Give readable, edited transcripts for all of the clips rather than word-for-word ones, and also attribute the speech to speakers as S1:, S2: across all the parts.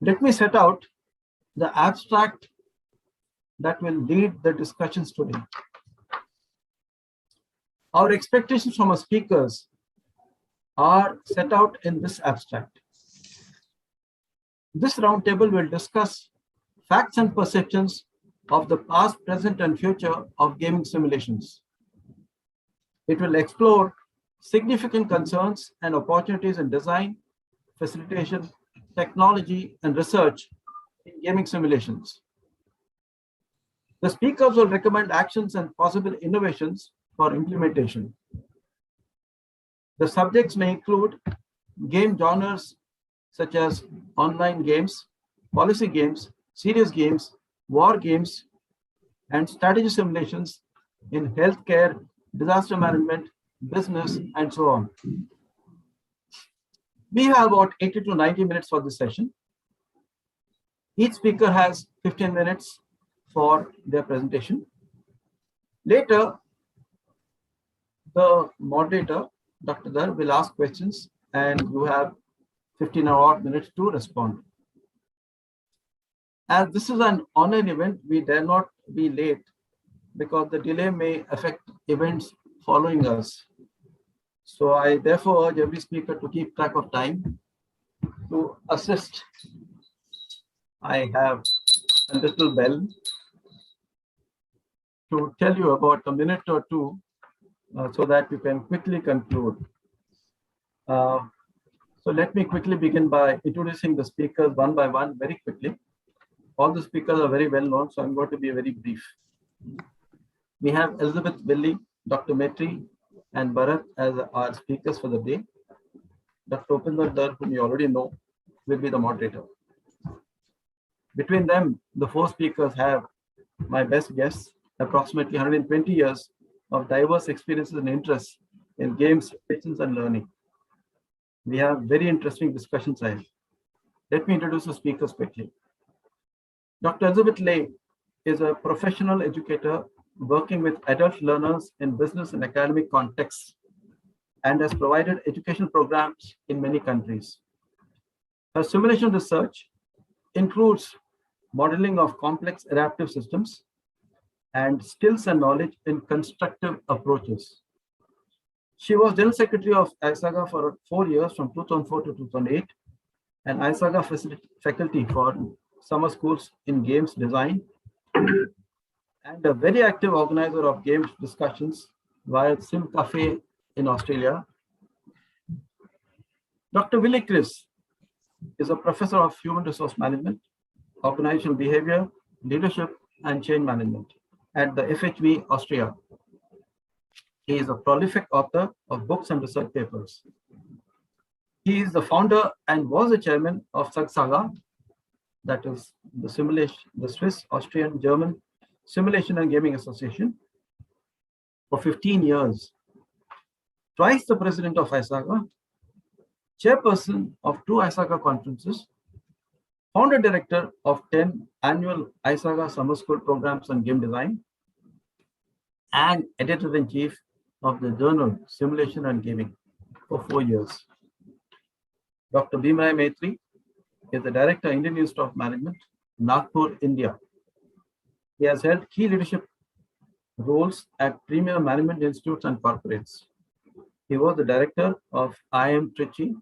S1: Let me set out the abstract that will lead the discussions today. Our expectations from our speakers are set out in this abstract. This roundtable will discuss facts and perceptions of the past, present, and future of gaming simulations. It will explore significant concerns and opportunities in design, facilitation, technology, and research in gaming simulations. The speakers will recommend actions and possible innovations for implementation. The subjects may include game genres such as online games, policy games, serious games, war games, and strategy simulations in healthcare, disaster management, business, and so on. We have about 80 to 90 minutes for this session. Each speaker has 15 minutes for their presentation. Later, the moderator, Dr. Dar, will ask questions and you have 15 or odd minutes to respond. As this is an online event, we dare not be late because the delay may affect events following us. So I therefore urge every speaker to keep track of time. To assist, I have a little bell to tell you about a minute or two so that you can quickly conclude. So let me quickly begin by introducing the speakers one by one very quickly. All the speakers are very well known, so I'm going to be very brief. We have Elizabeth Willie, Dr. Maitri, and Bharat as our speakers for the day. Dr. Upinder Dar, whom you already know, will be the moderator. Between them, the four speakers have my best guess, approximately 120 years of diverse experiences and interests in games, patience, and learning. We have very interesting discussions ahead. Let me introduce the speakers quickly. Dr. Elizabeth Lay is a professional educator working with adult learners in business and academic contexts and has provided educational programs in many countries. Her simulation research includes modeling of complex adaptive systems and skills and knowledge in constructive approaches. She was General Secretary of ISAGA for 4 years from 2004 to 2008 and ISAGA faculty for summer schools in games design and a very active organizer of games discussions via Sim Cafe in Australia. Dr. Willie Chris is a professor of human resource management, organizational behavior, leadership, and change management at the FHV Austria. He is a prolific author of books and research papers. He is the founder and was the chairman of ISAGA, that is the Swiss, Austrian, German Simulation and Gaming Association, for 15 years. Twice the president of ISAGA, chairperson of 2 ISAGA conferences, founder director of 10 annual ISAGA summer school programs on game design, and editor-in-chief of the journal Simulation and Gaming for 4 years. Dr. Bhimrai Maitri is the director, Indian Institute of Management, Nagpur, India. He has held key leadership roles at premier management institutes and corporates. He was the director of IIM Trichy,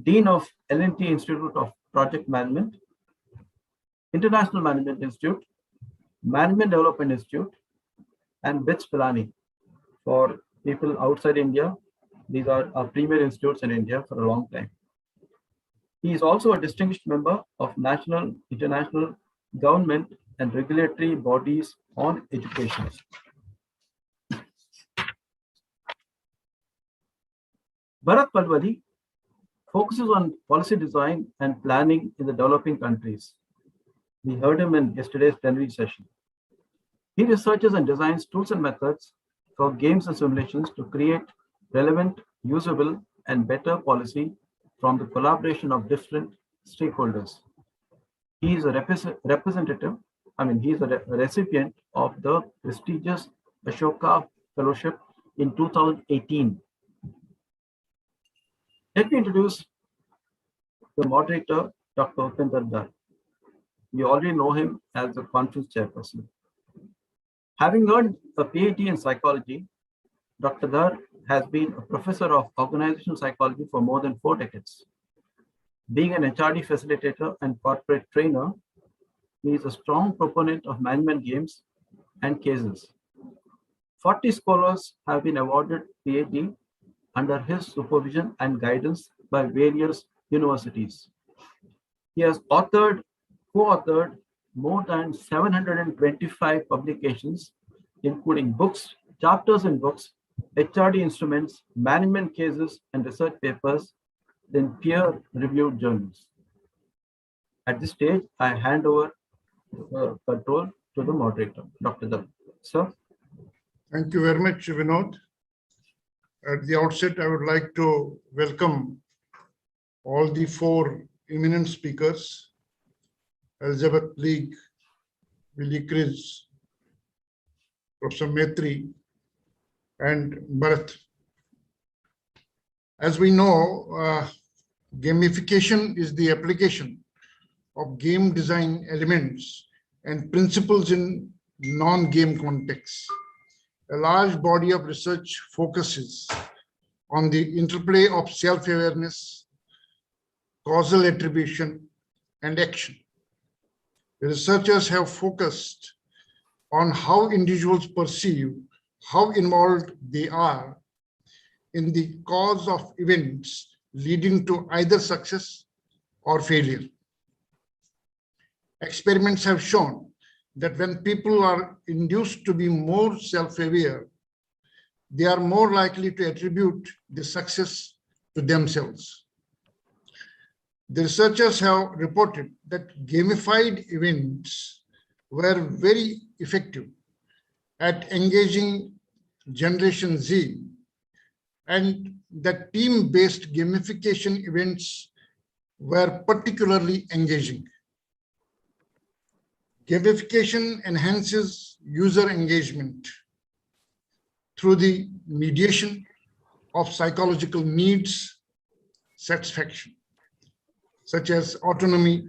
S1: dean of L&T Institute of Project Management, International Management Institute, Management Development Institute, and BITS Pilani. For people outside India, these are our premier institutes in India for a long time. He is also a distinguished member of national, international, government, and regulatory bodies on education. Bharat Palwadi focuses on policy design and planning in the developing countries. We heard him in yesterday's plenary session. He researches and designs tools and methods for games and simulations to create relevant, usable, and better policy from the collaboration of different stakeholders. He is a recipient of the prestigious Ashoka Fellowship in 2018. Let me introduce the moderator, Dr. Upinder Dar. You already know him as the conference chairperson. Having earned a PhD in psychology, Dr. Dar has been a professor of organizational psychology for more than 4 decades. Being an HRD facilitator and corporate trainer, he is a strong proponent of management games and cases. 40 scholars have been awarded PhD under his supervision and guidance by various universities. He has co-authored more than 725 publications, including books, chapters in books, HRD instruments, management cases, and research papers in peer-reviewed journals. At this stage, I hand over control to the moderator, Dr. Dar. Sir.
S2: Thank you very much, Vinod. At the outset, I would like to welcome all the 4 eminent speakers, Elizabeth League, Willie Chris, Professor Maitri, and Bharat. As we know, gamification is the application of game design elements and principles in non-game contexts. A large body of research focuses on the interplay of self-awareness, causal attribution, and action. The researchers have focused on how individuals perceive how involved they are in the cause of events leading to either success or failure. Experiments have shown that when people are induced to be more self-aware, they are more likely to attribute the success to themselves. The researchers have reported that gamified events were very effective at engaging Generation Z, and that team-based gamification events were particularly engaging. Gamification enhances user engagement through the mediation of psychological needs satisfaction, such as autonomy,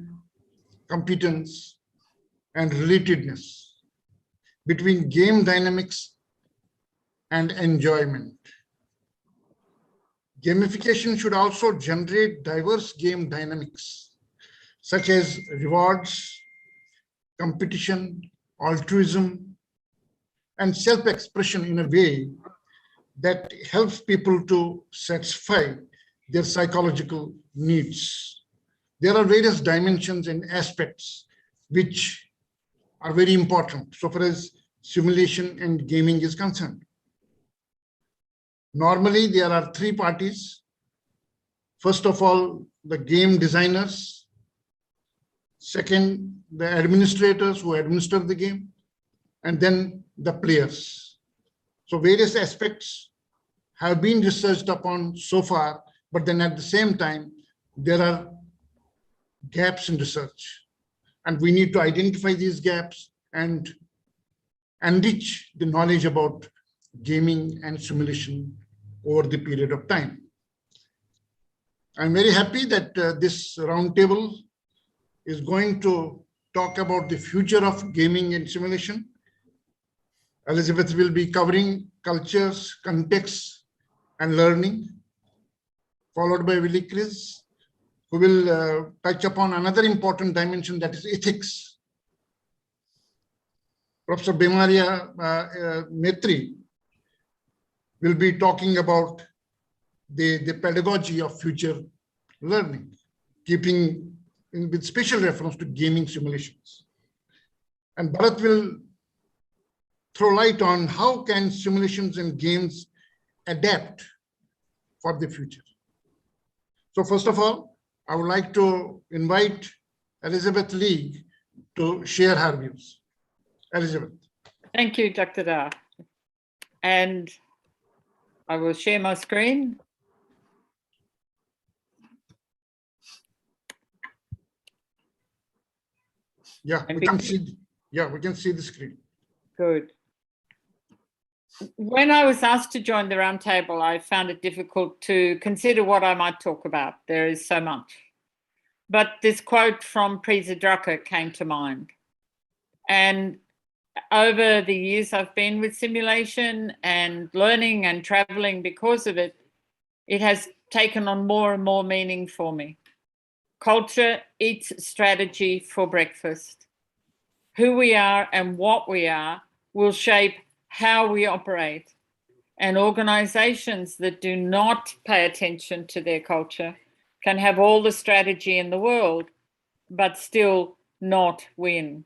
S2: competence, and relatedness between game dynamics and enjoyment. Gamification should also generate diverse game dynamics, such as rewards, competition, altruism, and self-expression in a way that helps people to satisfy their psychological needs. There are various dimensions and aspects which are very important so far as simulation and gaming is concerned. Normally, there are 3 parties. First of all, the game designers. Second, the administrators who administer the game, and then the players. So various aspects have been researched upon so far, but then at the same time, there are gaps in research, and we need to identify these gaps and enrich the knowledge about gaming and simulation over the period of time. I'm very happy that this roundtable is going to talk about the future of gaming and simulation. Elizabeth will be covering cultures, contexts, and learning, followed by Willie Chris, who will touch upon another important dimension, that is ethics. Professor Bemaria Maitri will be talking about the pedagogy of future learning, keeping with special reference to gaming simulations. And Bharat will throw light on how can simulations and games adapt for the future. So first of all, I would like to invite Elizabeth League to share her views. Elizabeth.
S3: Thank you, Dr. Dar. And I will share my screen.
S2: Yeah, we can see the screen.
S3: Good. When I was asked to join the roundtable, I found it difficult to consider what I might talk about. There is so much. But this quote from Prisa Drucker came to mind. And over the years I've been with simulation and learning and traveling because of it, it has taken on more and more meaning for me. Culture eats strategy for breakfast. Who we are and what we are will shape how we operate. And organizations that do not pay attention to their culture can have all the strategy in the world, but still not win.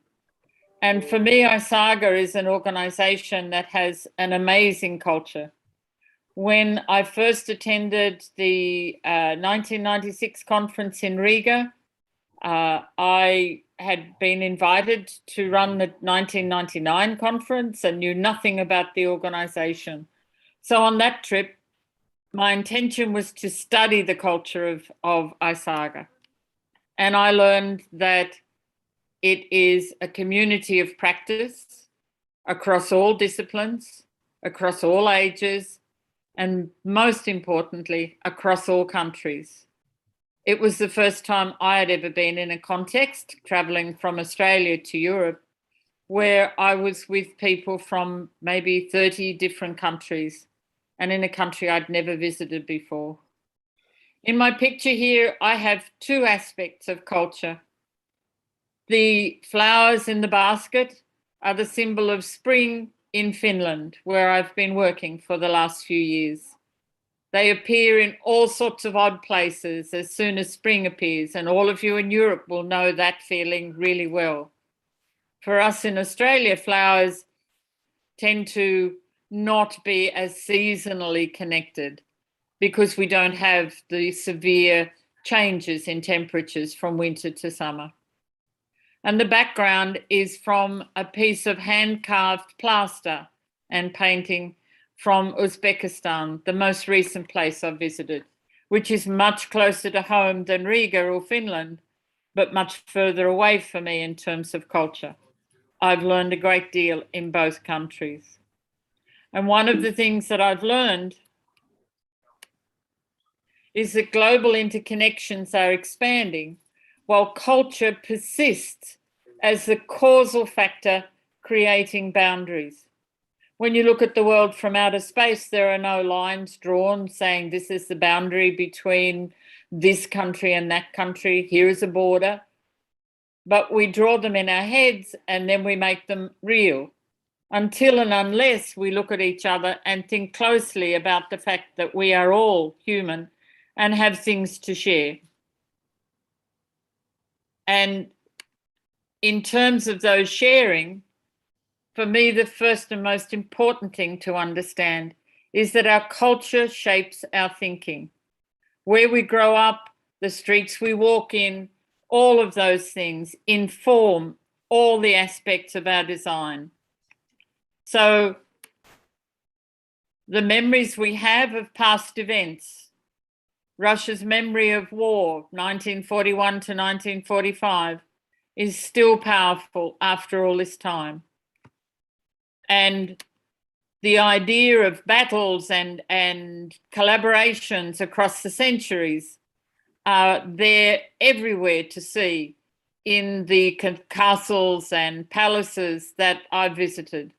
S3: And for me, ISAGA is an organization that has an amazing culture. When I first attended the 1996 conference in Riga, I had been invited to run the 1999 conference and knew nothing about the organization. So on that trip, my intention was to study the culture of ISAGA. And I learned that it is a community of practice across all disciplines, across all ages, and most importantly, across all countries. It was the first time I had ever been in a context, traveling from Australia to Europe, where I was with people from maybe 30 different countries and in a country I'd never visited before. In my picture here, I have two aspects of culture. The flowers in the basket are the symbol of spring in Finland, where I've been working for the last few years. They appear in all sorts of odd places as soon as spring appears, and all of you in Europe will know that feeling really well. For us in Australia, flowers tend to not be as seasonally connected because we don't have the severe changes in temperatures from winter to summer. And the background is from a piece of hand-carved plaster and painting from Uzbekistan, the most recent place I've visited, which is much closer to home than Riga or Finland, but much further away for me in terms of culture. I've learned a great deal in both countries. And one of the things that I've learned is that global interconnections are expanding while culture persists as the causal factor creating boundaries. When you look at the world from outer space, there are no lines drawn saying this is the boundary between this country and that country. Here is a border. But we draw them in our heads and then we make them real until and unless we look at each other and think closely about the fact that we are all human and have things to share. And in terms of those sharing, for me, the first and most important thing to understand is that our culture shapes our thinking. Where we grow up, the streets we walk in, all of those things inform all the aspects of our design. So the memories we have of past events, Russia's memory of war, 1941 to 1945, is still powerful after all this time. And the idea of battles and collaborations across the centuries are there everywhere to see in the castles and palaces that I've visited.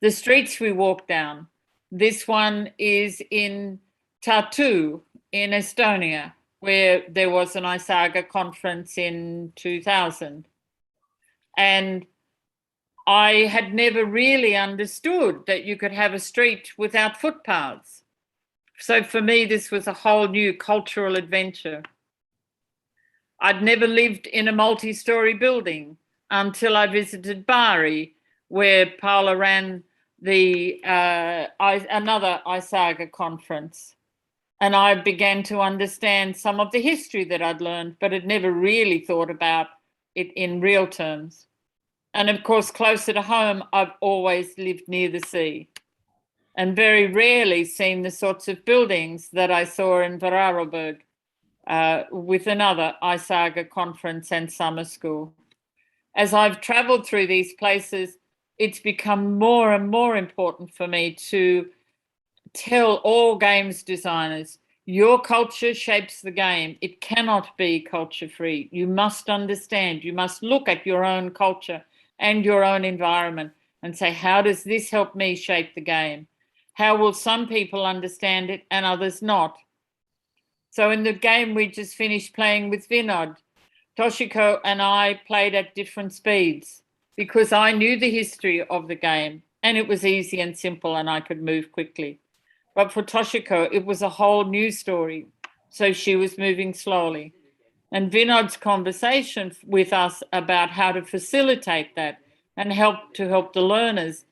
S3: The streets we walk down, this one is in Tartu in Estonia, where there was an ISAGA conference in 2000. And I had never really understood that you could have a street without footpaths. So for me, this was a whole new cultural adventure. I'd never lived in a multi-story building until I visited Bari, where Paula ran another ISAGA conference. And I began to understand some of the history that I'd learned, but had never really thought about it in real terms. And of course, closer to home, I've always lived near the sea and very rarely seen the sorts of buildings that I saw in Vorarlberg with another ISAGA conference and summer school. As I've traveled through these places, it's become more and more important for me to tell all games designers, Your culture shapes the game. It cannot be culture free. You must understand, you must look at your own culture and your own environment and say, how does this help me shape the game? How will some people understand it and others not? So in the game we just finished playing with Vinod, Toshiko and I played at different speeds because I knew the history of the game and it was easy and simple and I could move quickly. But for Toshiko, it was a whole new story. So she was moving slowly. And Vinod's conversation with us about how to facilitate that and help the learners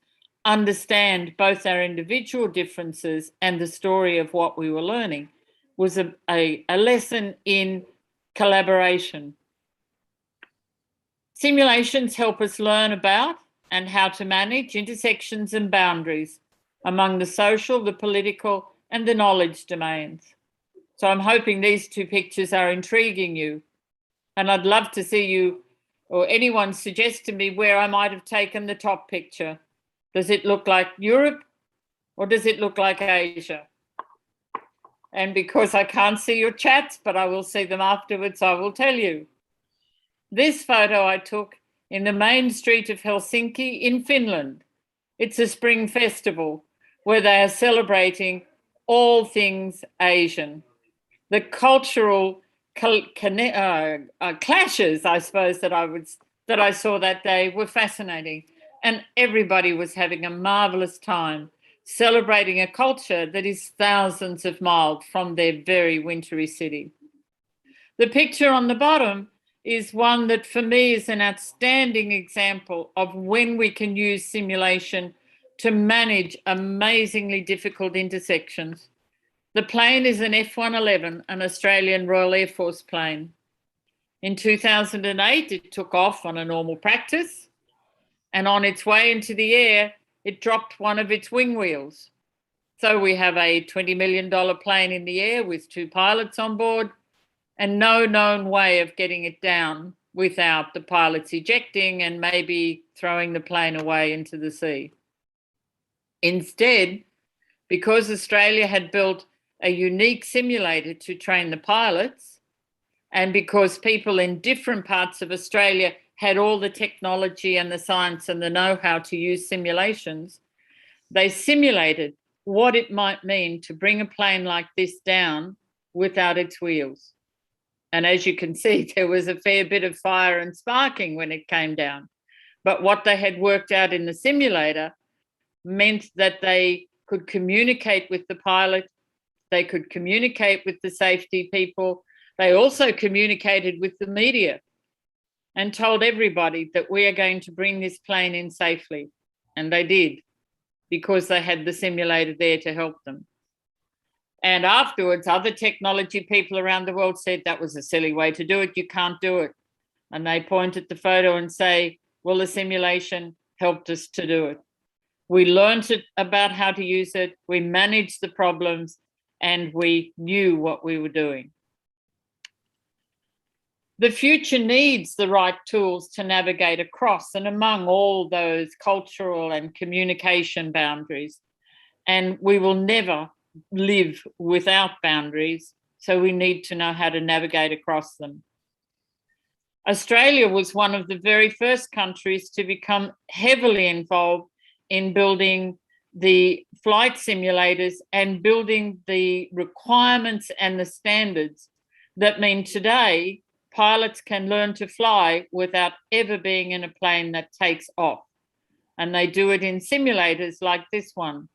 S3: understand both our individual differences and the story of what we were learning was a lesson in collaboration. Simulations help us learn about and how to manage intersections and boundaries among the social, the political, and the knowledge domains. So I'm hoping these two pictures are intriguing you. And I'd love to see you or anyone suggest to me where I might have taken the top picture. Does it look like Europe or does it look like Asia? And because I can't see your chats, but I will see them afterwards, I will tell you. This photo I took in the main street of Helsinki in Finland. It's a spring festival where they are celebrating all things Asian. The cultural clashes, I suppose, that I saw that day were fascinating. And everybody was having a marvelous time celebrating a culture that is thousands of miles from their very wintry city. The picture on the bottom is one that for me is an outstanding example of when we can use simulation to manage amazingly difficult intersections. The plane is an F-111, an Australian Royal Air Force plane. In 2008, it took off on a normal practice, and on its way into the air, it dropped one of its wing wheels. So we have a $20 million plane in the air with 2 pilots on board and no known way of getting it down without the pilots ejecting and maybe throwing the plane away into the sea. Instead, because Australia had built a unique simulator to train the pilots, and because people in different parts of Australia had all the technology and the science and the know-how to use simulations, they simulated what it might mean to bring a plane like this down without its wheels. And as you can see, there was a fair bit of fire and sparking when it came down. But what they had worked out in the simulator meant that they could communicate with the pilot, they could communicate with the safety people, they also communicated with the media and told everybody that we are going to bring this plane in safely. And they did, because they had the simulator there to help them. And afterwards, other technology people around the world said that was a silly way to do it, you can't do it. And they point at the photo and say, well, the simulation helped us to do it. We learned about how to use it, we managed the problems, and we knew what we were doing. The future needs the right tools to navigate across and among all those cultural and communication boundaries. And we will never live without boundaries, so we need to know how to navigate across them. Australia was one of the very first countries to become heavily involved in building the flight simulators and building the requirements and the standards that mean today pilots can learn to fly without ever being in a plane that takes off. And they do it in simulators like this one.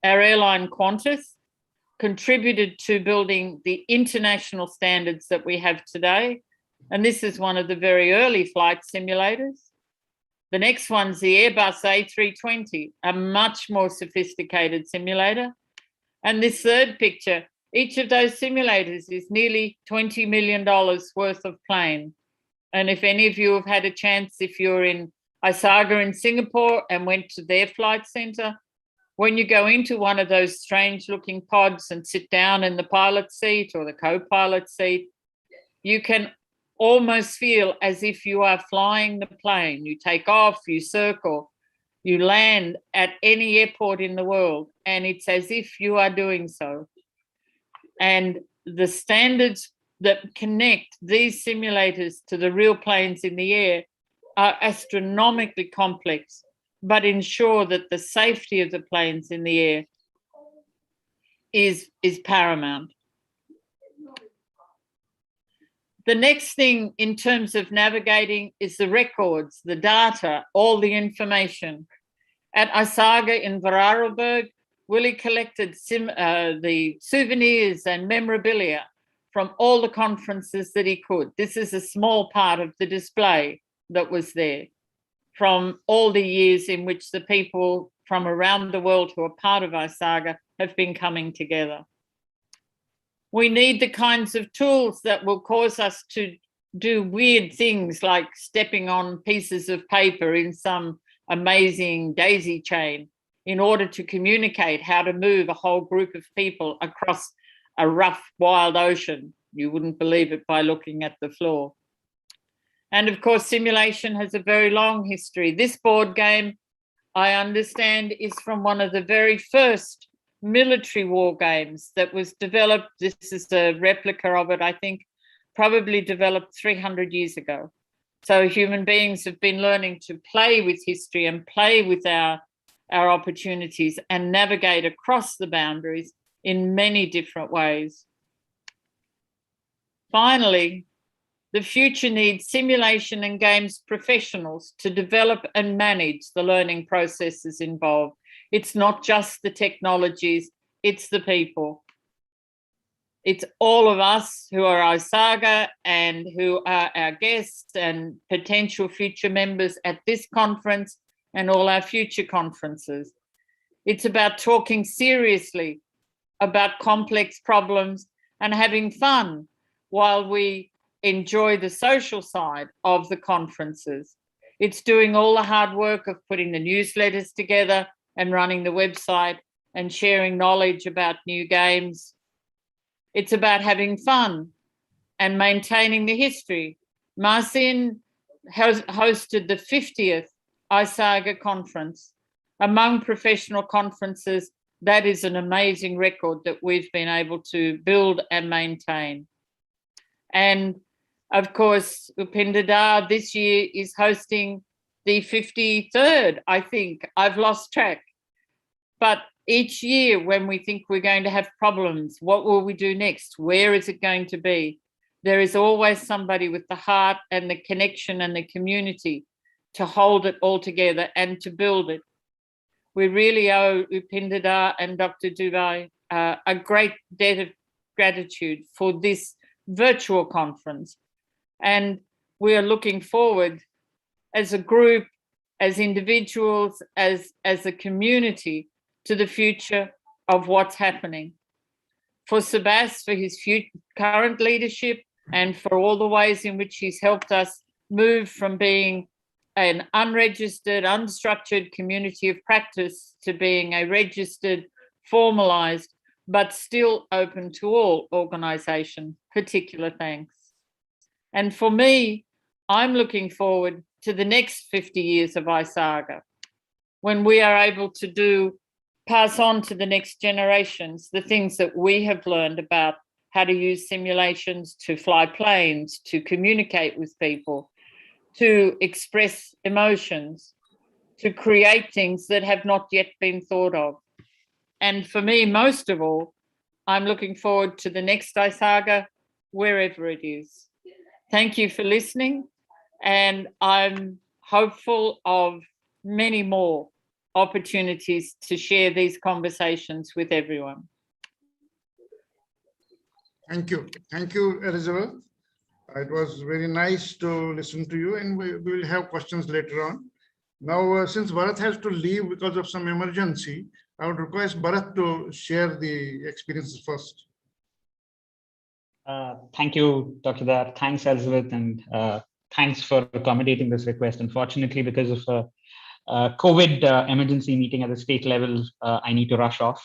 S3: Our airline Qantas contributed to building the international standards that we have today. And this is one of the very early flight simulators. The next one's the Airbus A320, a much more sophisticated simulator. And this third picture, each of those simulators is nearly $20 million worth of plane. And if any of you have had a chance, if you're in ISAGA in Singapore and went to their flight center, when you go into one of those strange looking pods and sit down in the pilot seat or the co-pilot seat, you can almost feel as if you are flying the plane. You take off, you circle, you land at any airport in the world, and it's as if you are doing so. And the standards that connect these simulators to the real planes in the air are astronomically complex, but ensure that the safety of the planes in the air is paramount. The next thing in terms of navigating is the records, the data, all the information. At ISAGA in Vorarlberg, Willie collected the souvenirs and memorabilia from all the conferences that he could. This is a small part of the display that was there from all the years in which the people from around the world who are part of ISAGA have been coming together. We need the kinds of tools that will cause us to do weird things like stepping on pieces of paper in some amazing daisy chain in order to communicate how to move a whole group of people across a rough, wild ocean. You wouldn't believe it by looking at the floor. And of course, simulation has a very long history. This board game, I understand, is from one of the very first military war games that was developed. This is a replica of it, I think, probably developed 300 years ago. So human beings have been learning to play with history and play with our opportunities and navigate across the boundaries in many different ways. Finally, the future needs simulation and games professionals to develop and manage the learning processes involved. It's not just the technologies, it's the people. It's all of us who are ISAGA and who are our guests and potential future members at this conference and all our future conferences. It's about talking seriously about complex problems and having fun while we enjoy the social side of the conferences. It's doing all the hard work of putting the newsletters together and running the website and sharing knowledge about new games. It's about having fun and maintaining the history. Marcin has hosted the 50th ISAGA conference. Among professional conferences, that is an amazing record that we've been able to build and maintain. And of course, Upindadar this year is hosting the 53rd, I think. I've lost track. But each year when we think we're going to have problems, what will we do next? Where is it going to be? There is always somebody with the heart and the connection and the community to hold it all together and to build it. We really owe Upindadar and Dr. Dubai a great debt of gratitude for this virtual conference. And we are looking forward as a group, as individuals, as a community to the future of what's happening. For Sebas, for his current leadership and for all the ways in which he's helped us move from being an unregistered, unstructured community of practice to being a registered, formalized, but still open to all organization. Particular thanks. And for me, I'm looking forward to the next 50 years of ISAGA, when we are able to pass on to the next generations the things that we have learned about how to use simulations to fly planes, to communicate with people, to express emotions, to create things that have not yet been thought of. And for me, most of all, I'm looking forward to the next ISAGA, wherever it is. Thank you for listening, and I'm hopeful of many more opportunities to share these conversations with everyone.
S2: Thank you. Thank you, Elizabeth. It was very nice to listen to you, and we will have questions later on. Now, since Bharat has to leave because of some emergency, I would request Bharat to share the experiences first.
S4: Thank you, Dr. Dar. Thanks, Elizabeth, and thanks for accommodating this request. Unfortunately, because of a COVID emergency meeting at the state level, I need to rush off.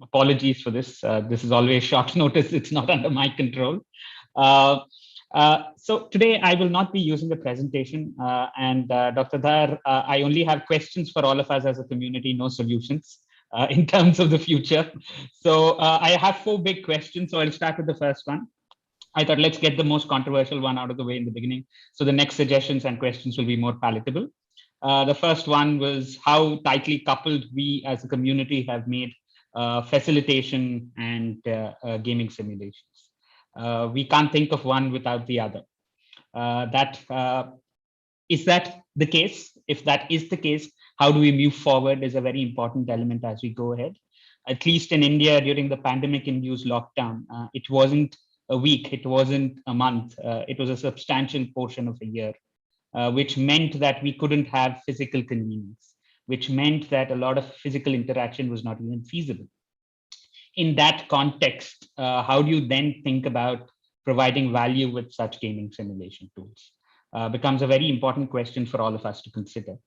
S4: Apologies for this. This is always short notice. It's not under my control. So today I will not be using the presentation, and Dr. Dar, I only have questions for all of us as a community, no solutions. in terms of the future. So I have 4 big questions. So I'll start with the first one. I thought let's get the most controversial one out of the way in the beginning. So the next suggestions and questions will be more palatable. The first one was how tightly coupled we as a community have made facilitation and gaming simulations. We can't think of one without the other. Is that the case? If that is the case, how do we move forward is a very important element as we go ahead. At least in India during the pandemic-induced lockdown, it wasn't a week, it wasn't a month, it was a substantial portion of a year, which meant that we couldn't have physical convenience, which meant that a lot of physical interaction was not even feasible. In that context, how do you then think about providing value with such gaming simulation tools? Becomes a very important question for all of us to consider.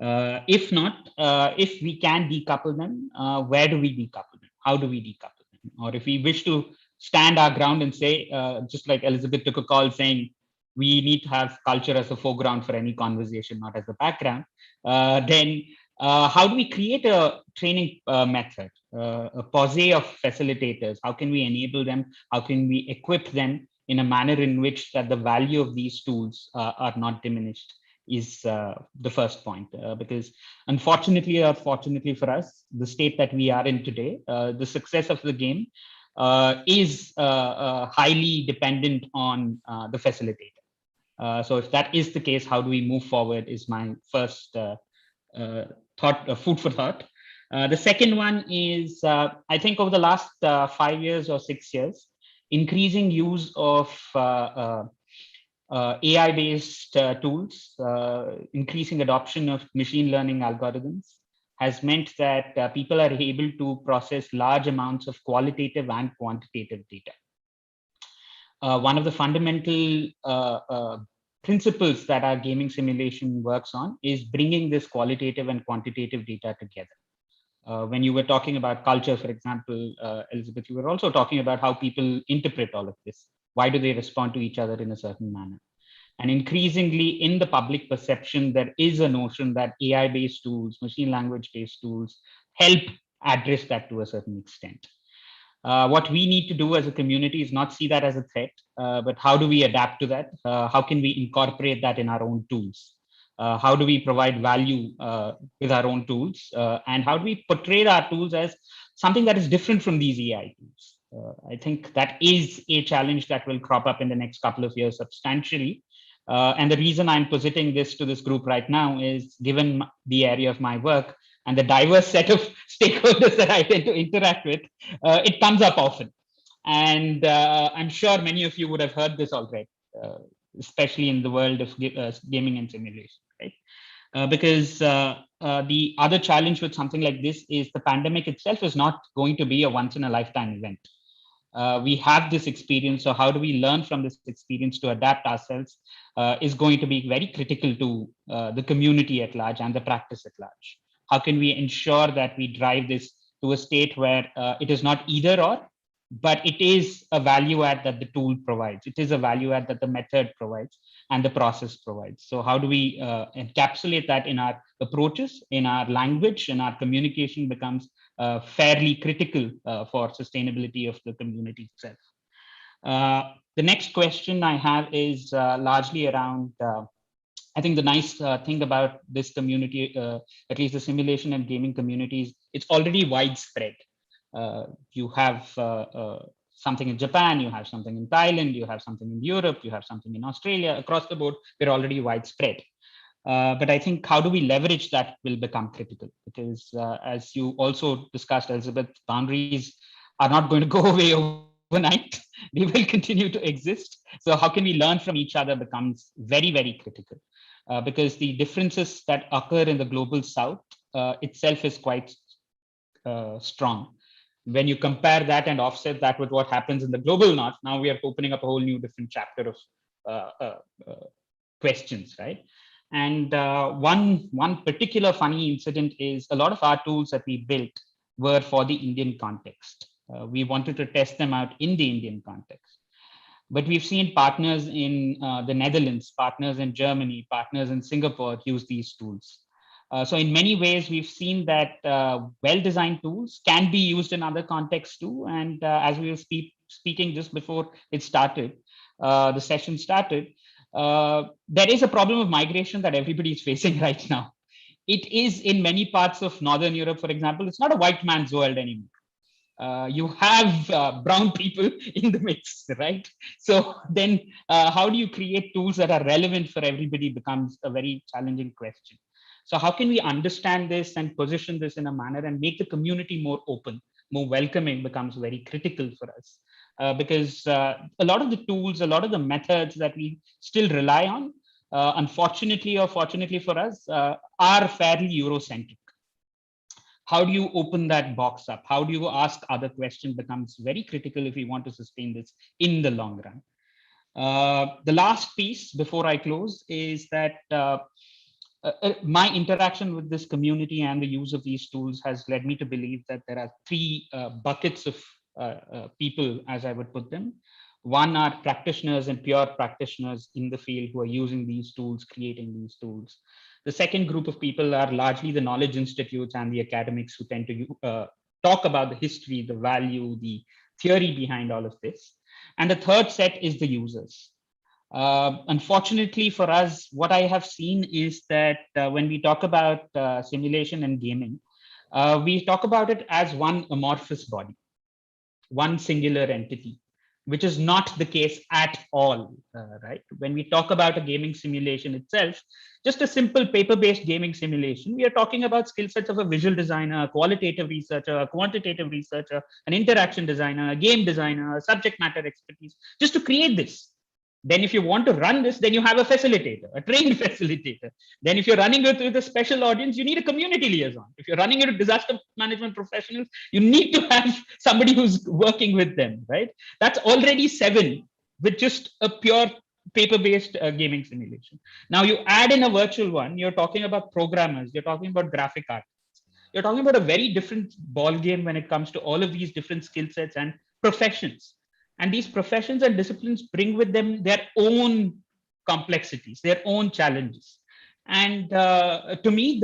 S4: If not, if we can decouple them, where do we decouple them? How do we decouple them? Or if we wish to stand our ground and say, just like Elizabeth took a call saying, we need to have culture as a foreground for any conversation, not as a background, then how do we create a training method, a posse of facilitators? How can we enable them? How can we equip them in a manner in which that the value of these tools are not diminished is the first point. Because unfortunately or fortunately for us, the state that we are in today, the success of the game is highly dependent on the facilitator. So if that is the case, how do we move forward is my first food for thought. The second one is, I think over the last 5 years or 6 years, increasing use of AI-based tools, increasing adoption of machine learning algorithms has meant that people are able to process large amounts of qualitative and quantitative data. One of the fundamental principles that our gaming simulation works on is bringing this qualitative and quantitative data together. When you were talking about culture, for example, Elizabeth, you were also talking about how people interpret all of this. Why do they respond to each other in a certain manner? And increasingly in the public perception, there is a notion that AI-based tools, machine language-based tools help address that to a certain extent. What we need to do as a community is not see that as a threat, but how do we adapt to that? How can we incorporate that in our own tools? How do we provide value with our own tools? And how do we portray our tools as something that is different from these AI tools? I think that is a challenge that will crop up in the next couple of years substantially. And the reason I'm positing this to this group right now is given the area of my work and the diverse set of stakeholders that I tend to interact with, it comes up often. And I'm sure many of you would have heard this already, especially in the world of gaming and simulation, right? Because the other challenge with something like this is the pandemic itself is not going to be a once in a lifetime event. We have this experience, so how do we learn from this experience to adapt ourselves is going to be very critical to the community at large and the practice at large. How can we ensure that we drive this to a state where it is not either or, but it is a value add that the tool provides. It is a value add that the method provides and the process provides. So how do we encapsulate that in our approaches, in our language, in our communication becomes fairly critical for sustainability of the community itself. The next question I have is largely around, I think the nice thing about this community, at least the simulation and gaming communities, it's already widespread. You have something in Japan, you have something in Thailand, you have something in Europe, you have something in Australia. Across the board, they're already widespread. But I think how do we leverage that will become critical, because as you also discussed, Elizabeth, boundaries are not going to go away overnight. They will continue to exist. So how can we learn from each other becomes very, very critical, because the differences that occur in the global South itself is quite strong. When you compare that and offset that with what happens in the global North, now we are opening up a whole new different chapter of questions, right? And one particular funny incident is a lot of our tools that we built were for the Indian context. We wanted to test them out in the Indian context. But we've seen partners in the Netherlands, partners in Germany, partners in Singapore use these tools. So in many ways, we've seen that well-designed tools can be used in other contexts too. And as we were speaking just before it started, the session started, there is a problem of migration that everybody is facing right now. It is in many parts of Northern Europe, for example, it's not a white man's world anymore. You have brown people in the mix, right? So then how do you create tools that are relevant for everybody becomes a very challenging question. So how can we understand this and position this in a manner and make the community more open, more welcoming becomes very critical for us. Because a lot of the tools, a lot of the methods that we still rely on, unfortunately or fortunately for us, are fairly Eurocentric. How do you open that box up? How do you ask other questions becomes very critical if we want to sustain this in the long run. The last piece before I close is that my interaction with this community and the use of these tools has led me to believe that there are three buckets of people, as I would put them. One are practitioners and pure practitioners in the field who are using these tools, creating these tools. The second group of people are largely the knowledge institutes and the academics who tend to talk about the history, the value, the theory behind all of this. And the third set is the users. Unfortunately for us, what I have seen is that when we talk about simulation and gaming, we talk about it as one amorphous body, one singular entity, which is not the case at all, right? When we talk about a gaming simulation itself, just a simple paper-based gaming simulation, we are talking about skill sets of a visual designer, a qualitative researcher, a quantitative researcher, an interaction designer, a game designer, a subject matter expertise, just to create this. Then if you want to run this, then you have a facilitator, a trained facilitator. Then if you're running it with a special audience, you need a community liaison. If you're running it with disaster management professionals, you need to have somebody who's working with them, right? That's already 7 with just a pure paper-based gaming simulation. Now you add in a virtual one, you're talking about programmers, you're talking about graphic artists. You're talking about a very different ball game when it comes to all of these different skill sets and professions. And these professions and disciplines bring with them their own complexities, their own challenges. And to me,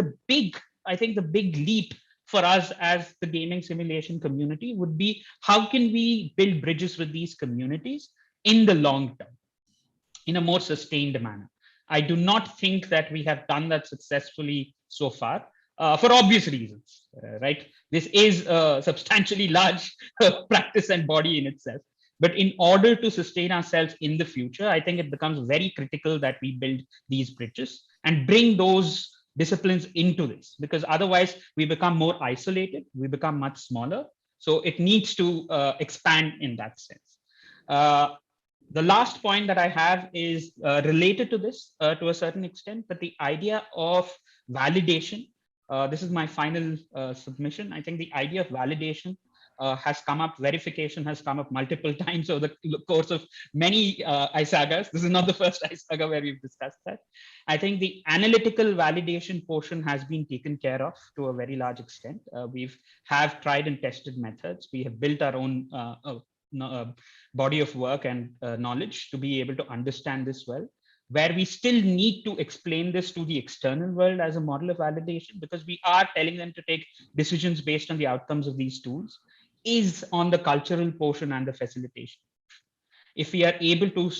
S4: I think the big leap for us as the gaming simulation community would be, how can we build bridges with these communities in the long term, in a more sustained manner? I do not think that we have done that successfully so far, for obvious reasons, right? This is a substantially large practice and body in itself. But in order to sustain ourselves in the future, I think it becomes very critical that we build these bridges and bring those disciplines into this, because otherwise we become more isolated, we become much smaller. So it needs to expand in that sense. The last point that I have is related to this to a certain extent, but the idea of validation. This is my final submission. I think the idea of validation has come up, verification has come up multiple times over the course of many ISAGAs. This is not the first ISAGA where we've discussed that. I think the analytical validation portion has been taken care of to a very large extent. We have tried and tested methods. We have built our own body of work and knowledge to be able to understand this well. Where we still need to explain this to the external world as a model of validation, because we are telling them to take decisions based on the outcomes of these tools, is on the cultural portion and the facilitation. If we are able to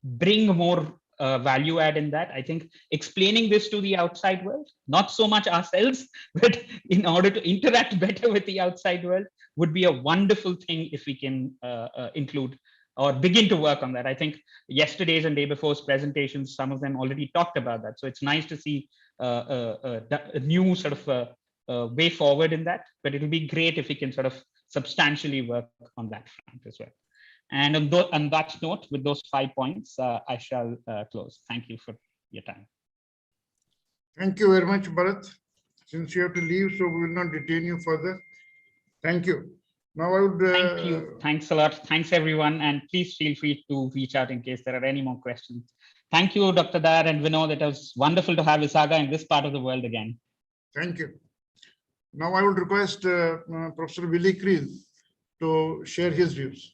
S4: bring more value add in that, I think explaining this to the outside world, not so much ourselves, but in order to interact better with the outside world, would be a wonderful thing if we can include or begin to work on that. I think yesterday's and day before's presentations, some of them already talked about that. So it's nice to see a new sort of way forward in that, but it'll be great if we can sort of substantially work on that front as well. And on that note, with those 5 points, I shall close. Thank you for your time.
S2: Thank you very much, Bharat. Since you have to leave, so we will not detain you further. Thank you. Now I would.
S4: Thank you. Thanks a lot. Thanks, everyone. And please feel free to reach out in case there are any more questions. Thank you, Dr. Dar and Vinod. It was wonderful to have ISAGA in this part of the world again.
S2: Thank you. Now I would request Professor Willie Creel to share his views.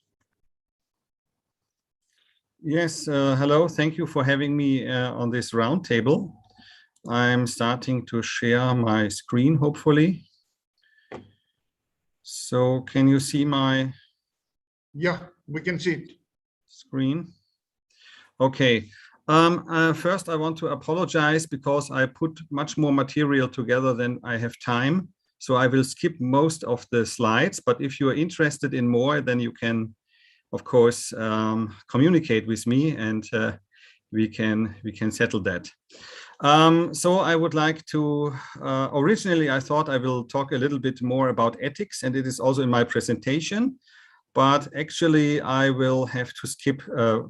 S5: Yes, hello. Thank you for having me on this round table. I'm starting to share my screen, hopefully. So can you see my
S2: Yeah, we can see it.
S5: screen? Okay. First, I want to apologize because I put much more material together than I have time. So I will skip most of the slides, but if you are interested in more, then you can, of course, communicate with me, and we can settle that. So I would like to, originally I thought I will talk a little bit more about ethics, and it is also in my presentation, but actually I will have to skip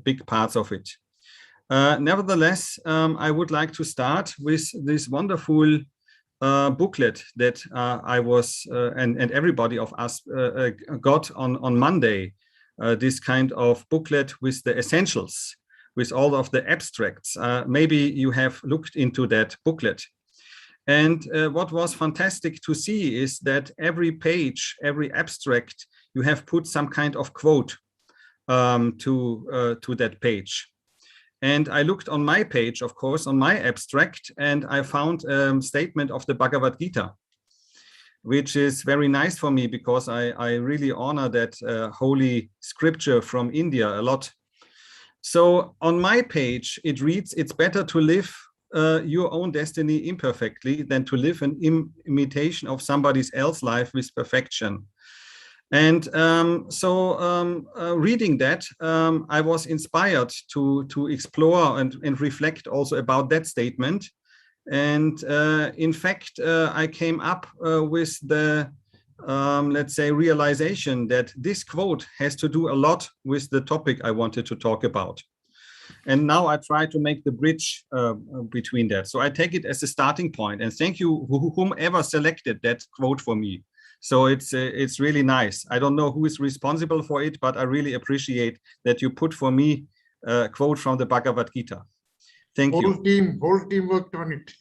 S5: big parts of it. Nevertheless, I would like to start with this wonderful booklet that I was, and everybody of us got on Monday, this kind of booklet with the essentials, with all of the abstracts. Maybe you have looked into that booklet. And what was fantastic to see is that every page, every abstract, you have put some kind of quote to that page. And I looked on my page, of course, on my abstract, and I found a statement of the Bhagavad Gita, which is very nice for me because I really honor that holy scripture from India a lot. So on my page, it reads, "It's better to live your own destiny imperfectly than to live an imitation of somebody else's life with perfection." And reading that, I was inspired to explore and reflect also about that statement. And in fact, I came up with the, let's say, realization that this quote has to do a lot with the topic I wanted to talk about. And now I try to make the bridge between that. So I take it as a starting point, and thank you whomever selected that quote for me. So it's really nice. I don't know who is responsible for it, but I really appreciate that you put for me a quote from the Bhagavad Gita. Thank you.
S2: Whole team worked on it.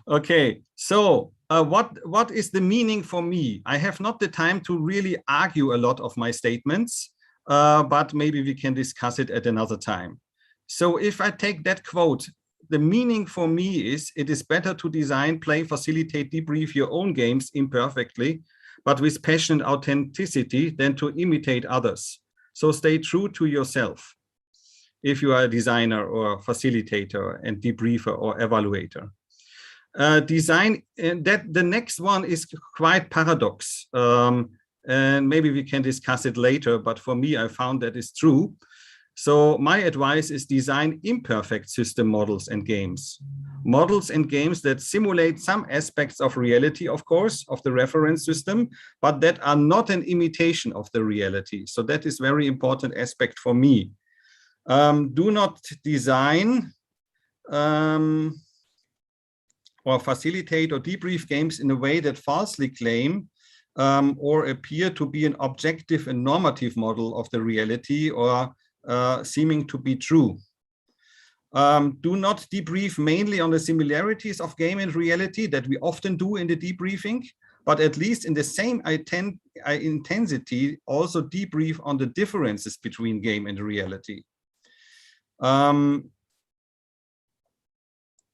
S5: Okay, so what is the meaning for me? I have not the time to really argue a lot of my statements, but maybe we can discuss it at another time. So if I take that quote, the meaning for me is, it is better to design, play, facilitate, debrief your own games imperfectly, but with passion and authenticity, than to imitate others. So stay true to yourself if you are a designer or facilitator and debriefer or evaluator. Design, and that the next one is quite paradox. And maybe we can discuss it later, but for me, I found that is true. So my advice is design imperfect system models and games. Models and games that simulate some aspects of reality, of course, of the reference system, but that are not an imitation of the reality. So that is very important aspect for me. Do not design or facilitate or debrief games in a way that falsely claim or appear to be an objective and normative model of the reality, or seeming to be true. Do not debrief mainly on the similarities of game and reality that we often do in the debriefing, but at least in the same intensity, also debrief on the differences between game and reality.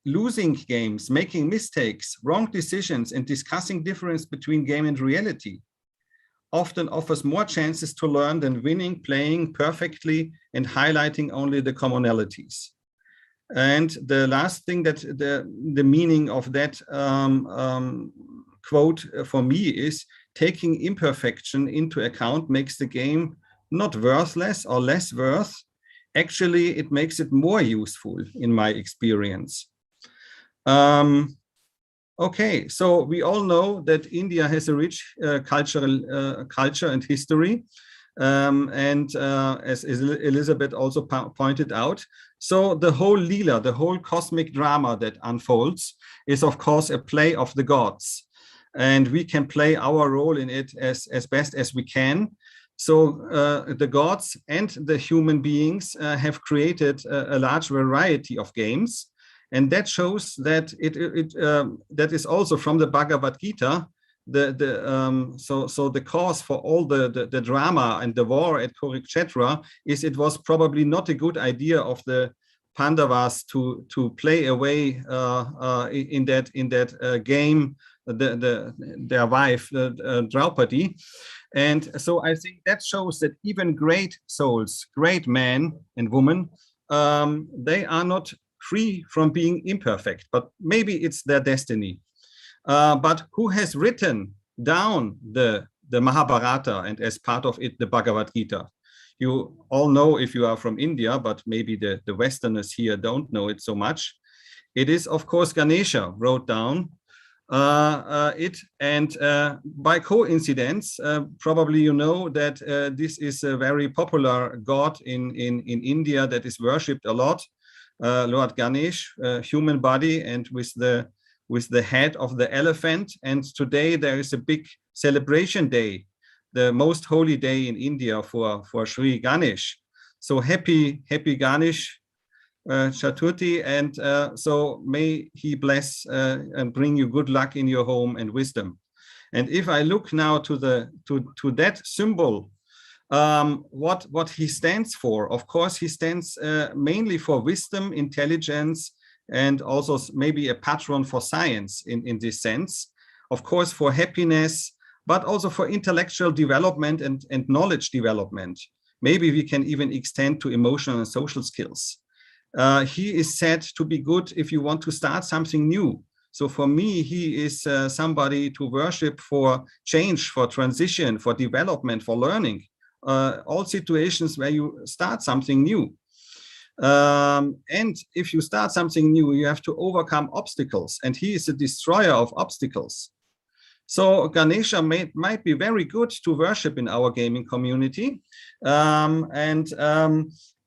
S5: Losing games, making mistakes, wrong decisions, and discussing difference between game and reality often offers more chances to learn than winning, playing perfectly, and highlighting only the commonalities. And the last thing, that the meaning of that quote for me is, taking imperfection into account makes the game not worthless or less worth. Actually, it makes it more useful in my experience. Okay, so we all know that India has a rich culture and history. As Elizabeth also pointed out, so the whole Leela, the whole cosmic drama that unfolds, is of course a play of the gods. And we can play our role in it as best as we can. So the gods and the human beings have created a large variety of games. And that shows that that is also from the Bhagavad Gita. So the cause for all the drama and the war at Kurukshetra is, it was probably not a good idea of the Pandavas to play away in that game their wife Draupadi. And so I think that shows that even great souls, great men and women, they are not free from being imperfect, but maybe it's their destiny. But who has written down the Mahabharata and as part of it, the Bhagavad Gita? You all know if you are from India, but maybe the Westerners here don't know it so much. It is, of course, Ganesha wrote down it, and by coincidence, probably you know that this is a very popular god in India that is worshipped a lot, Lord Ganesh, human body and with the head of the elephant. And today there is a big celebration day, the most holy day in India for Sri Ganesh. So happy Ganesh Chaturthi, and so may he bless and bring you good luck in your home and wisdom. And if I look now to that symbol, what he stands for, of course, he stands mainly for wisdom, intelligence, and also maybe a patron for science in this sense. Of course, for happiness, but also for intellectual development and knowledge development. Maybe we can even extend to emotional and social skills. He is said to be good if you want to start something new. So for me, he is somebody to worship for change, for transition, for development, for learning, all situations where you start something new. And if you start something new, you have to overcome obstacles, and he is a destroyer of obstacles. So Ganesha might be very good to worship in our gaming community,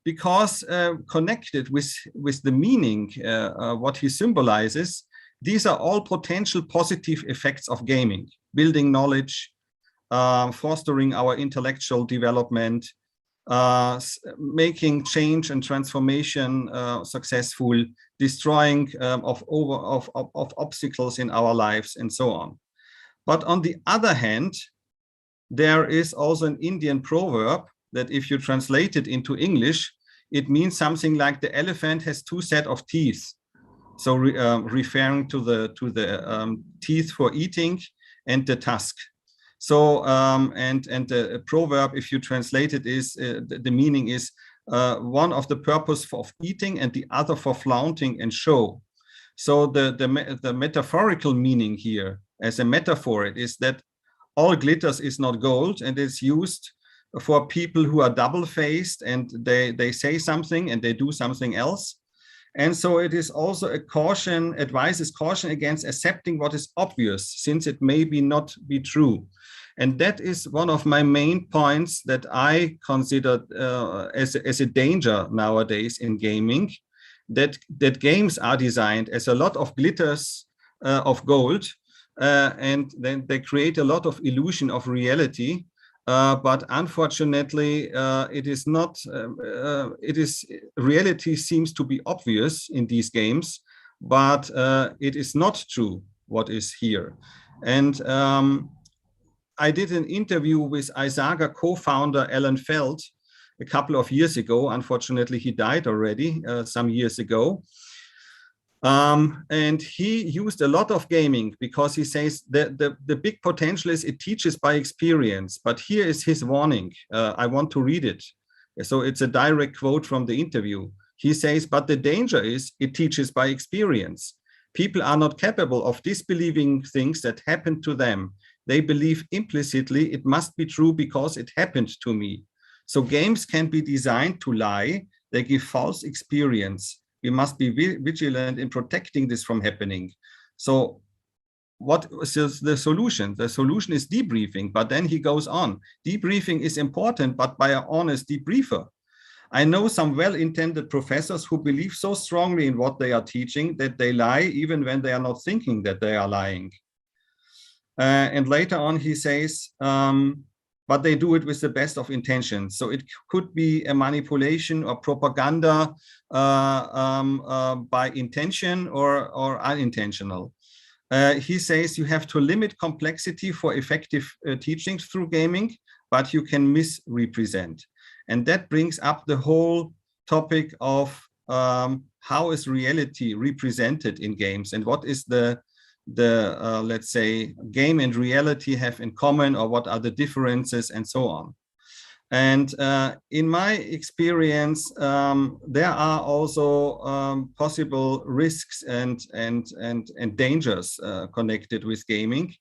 S5: because connected with the meaning, what he symbolizes, these are all potential positive effects of gaming: building knowledge, fostering our intellectual development, making change and transformation successful, destroying of obstacles in our lives, and so on. But on the other hand, there is also an Indian proverb that if you translate it into English, it means something like the elephant has two sets of teeth. So referring to the teeth for eating and the tusk. So and the proverb, if you translate it, is the meaning is one of the purpose of eating and the other for flaunting and show. So the metaphorical meaning here, as a metaphor, it is that all glitters is not gold, and it's used for people who are double-faced, and they say something and they do something else. And so it is also a caution, advises caution against accepting what is obvious, since it may not be true. And that is one of my main points that I consider as a danger nowadays in gaming, that games are designed as a lot of glitters of gold, and then they create a lot of illusion of reality. But unfortunately, it is not. Reality seems to be obvious in these games, but it is not true what is here. And I did an interview with ISAGA co-founder Alan Feld a couple of years ago. Unfortunately, he died already some years ago. And he used a lot of gaming because he says that the big potential is it teaches by experience. But here is his warning. I want to read it. So it's a direct quote from the interview. He says, but the danger is it teaches by experience. People are not capable of disbelieving things that happen to them. They believe implicitly it must be true because it happened to me. So games can be designed to lie. They give false experience. We must be vigilant in protecting this from happening. So what is the solution? The solution is debriefing, but then he goes on. Debriefing is important, but by an honest debriefer. I know some well-intended professors who believe so strongly in what they are teaching that they lie even when they are not thinking that they are lying. And later on he says, but they do it with the best of intentions. So it could be a manipulation or propaganda by intention or unintentional. He says you have to limit complexity for effective teachings through gaming, but you can misrepresent. And that brings up the whole topic of how is reality represented in games, and what is the let's say, game and reality have in common, or what are the differences, and so on. And in my experience, there are also possible risks and dangers connected with gaming,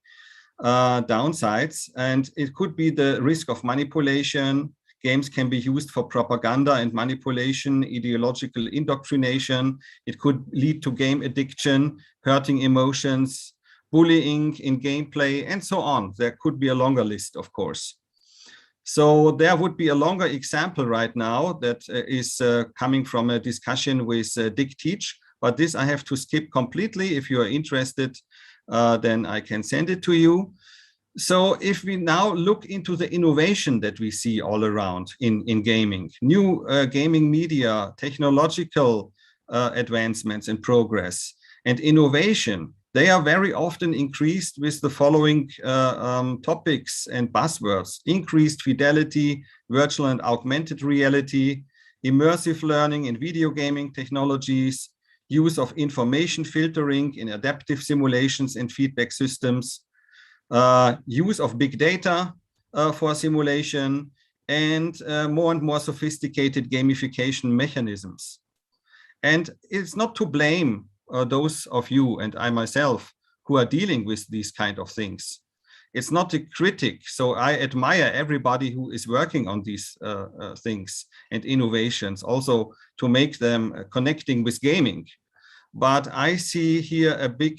S5: downsides, and it could be the risk of manipulation. Games can be used for propaganda and manipulation, ideological indoctrination. It could lead to game addiction, hurting emotions, bullying in gameplay, and so on. There could be a longer list, of course. So there would be a longer example right now that is coming from a discussion with Dick Teach, but this I have to skip completely. If you are interested, then I can send it to you. So if we now look into the innovation that we see all around in gaming, new gaming media, technological advancements and progress, and innovation, they are very often increased with the following topics and buzzwords: increased fidelity, virtual and augmented reality, immersive learning in video gaming technologies, use of information filtering in adaptive simulations and feedback systems, use of big data for simulation, and more sophisticated gamification mechanisms. And it's not to blame those of you and I myself who are dealing with these kind of things. It's not a critic. So I admire everybody who is working on these things and innovations, also to make them connecting with gaming. But I see here a big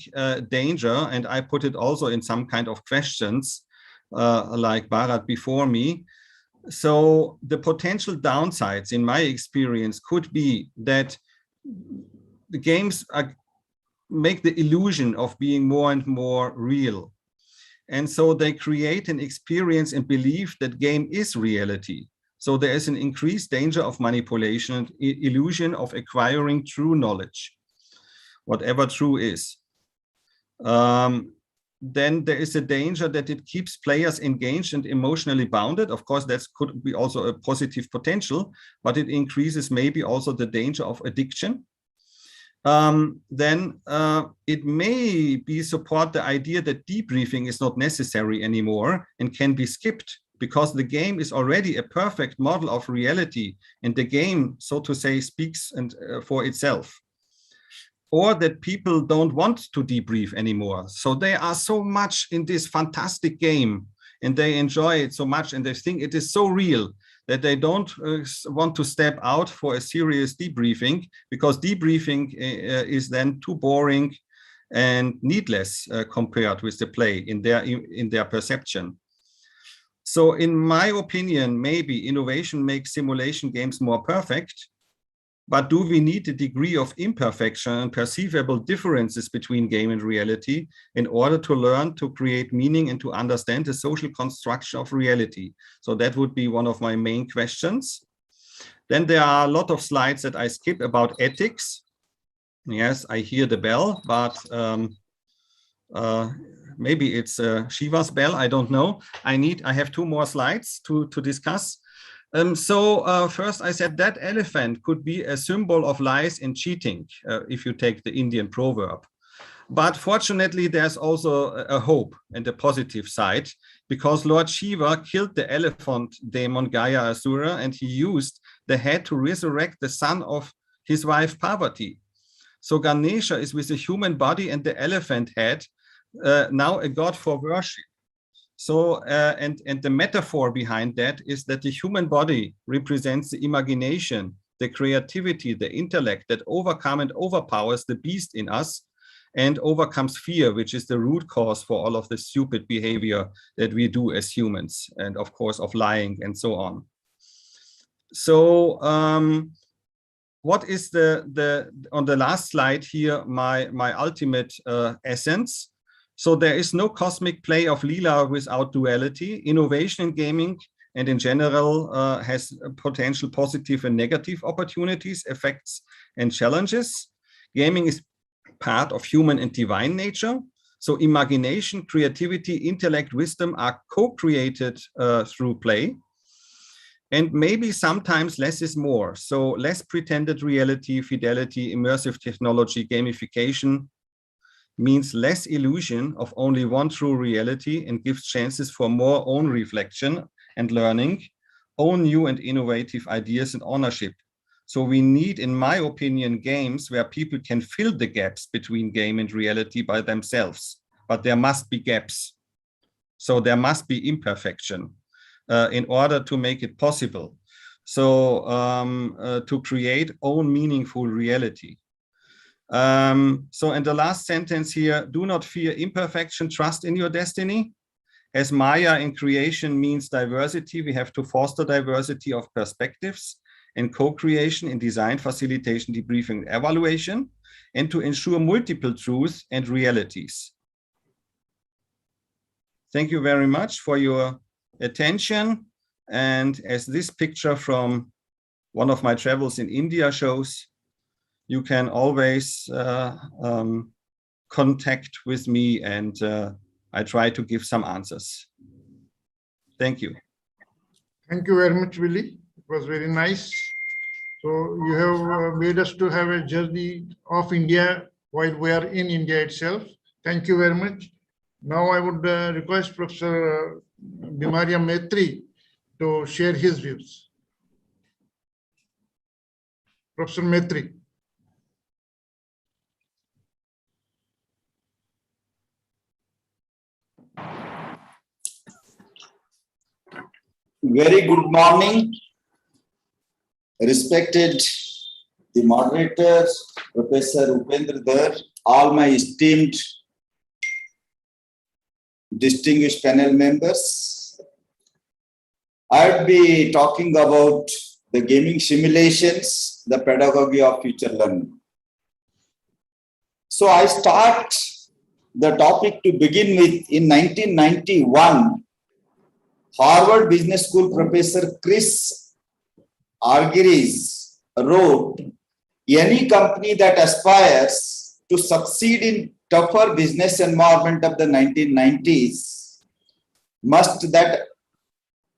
S5: danger, and I put it also in some kind of questions, like Bharat before me. So the potential downsides, in my experience, could be that the games make the illusion of being more and more real. And so they create an experience and belief that game is reality. So there is an increased danger of manipulation and illusion of acquiring true knowledge, whatever true is. Then there is a danger that it keeps players engaged and emotionally bounded. Of course, that could be also a positive potential, but it increases maybe also the danger of addiction. Then it may be support the idea that debriefing is not necessary anymore and can be skipped, because the game is already a perfect model of reality, and the game, so to say, speaks for itself. Or that people don't want to debrief anymore. So they are so much in this fantastic game, and they enjoy it so much, and they think it is so real that they don't want to step out for a serious debriefing, because debriefing is then too boring and needless compared with the play in their perception. So in my opinion, maybe innovation makes simulation games more perfect, but do we need a degree of imperfection and perceivable differences between game and reality in order to learn to create meaning and to understand the social construction of reality? So that would be one of my main questions. Then there are a lot of slides that I skip about ethics. Yes, I hear the bell, but maybe it's Shiva's bell, I don't know. I have 2 more slides to discuss. First I said that elephant could be a symbol of lies and cheating, if you take the Indian proverb. But fortunately, there's also a hope and a positive side, because Lord Shiva killed the elephant demon Gaya Asura, and he used the head to resurrect the son of his wife Parvati. So Ganesha is with the human body and the elephant head, now a god for worship. So, and the metaphor behind that is that the human body represents the imagination, the creativity, the intellect that overcome and overpowers the beast in us and overcomes fear, which is the root cause for all of the stupid behavior that we do as humans, and of course of lying and so on. So what is on the last slide here, my ultimate essence? So there is no cosmic play of Leela without duality. Innovation in gaming and in general has potential positive and negative opportunities, effects and challenges. Gaming is part of human and divine nature. So imagination, creativity, intellect, wisdom are co-created through play. And maybe sometimes less is more. So less pretended reality, fidelity, immersive technology, gamification means less illusion of only one true reality and gives chances for more own reflection and learning, own new and innovative ideas and ownership. So we need, in my opinion, games where people can fill the gaps between game and reality by themselves, but there must be gaps. So there must be imperfection in order to make it possible. So to create own meaningful reality. So in the last sentence here, do not fear imperfection, trust in your destiny. As Maya in creation means diversity, we have to foster diversity of perspectives and co-creation in design, facilitation, debriefing, and evaluation, and to ensure multiple truths and realities. Thank you very much for your attention. And as this picture from one of my travels in India shows, you can always contact with me, and I try to give some answers. Thank you.
S2: Thank you very much, Willie. It was very nice. So you have made us to have a journey of India while we are in India itself. Thank you very much. Now I would request Professor Bimaria Maitri to share his views. Professor Maitri.
S6: Very good morning, respected the moderator, Professor Upendra Dhar, all my esteemed distinguished panel members. I'll be talking about the gaming simulations, the pedagogy of future learning. So I start the topic to begin with. In 1991, Harvard Business School Professor Chris Argyris wrote, any company that aspires to succeed in tougher business environment of the 1990s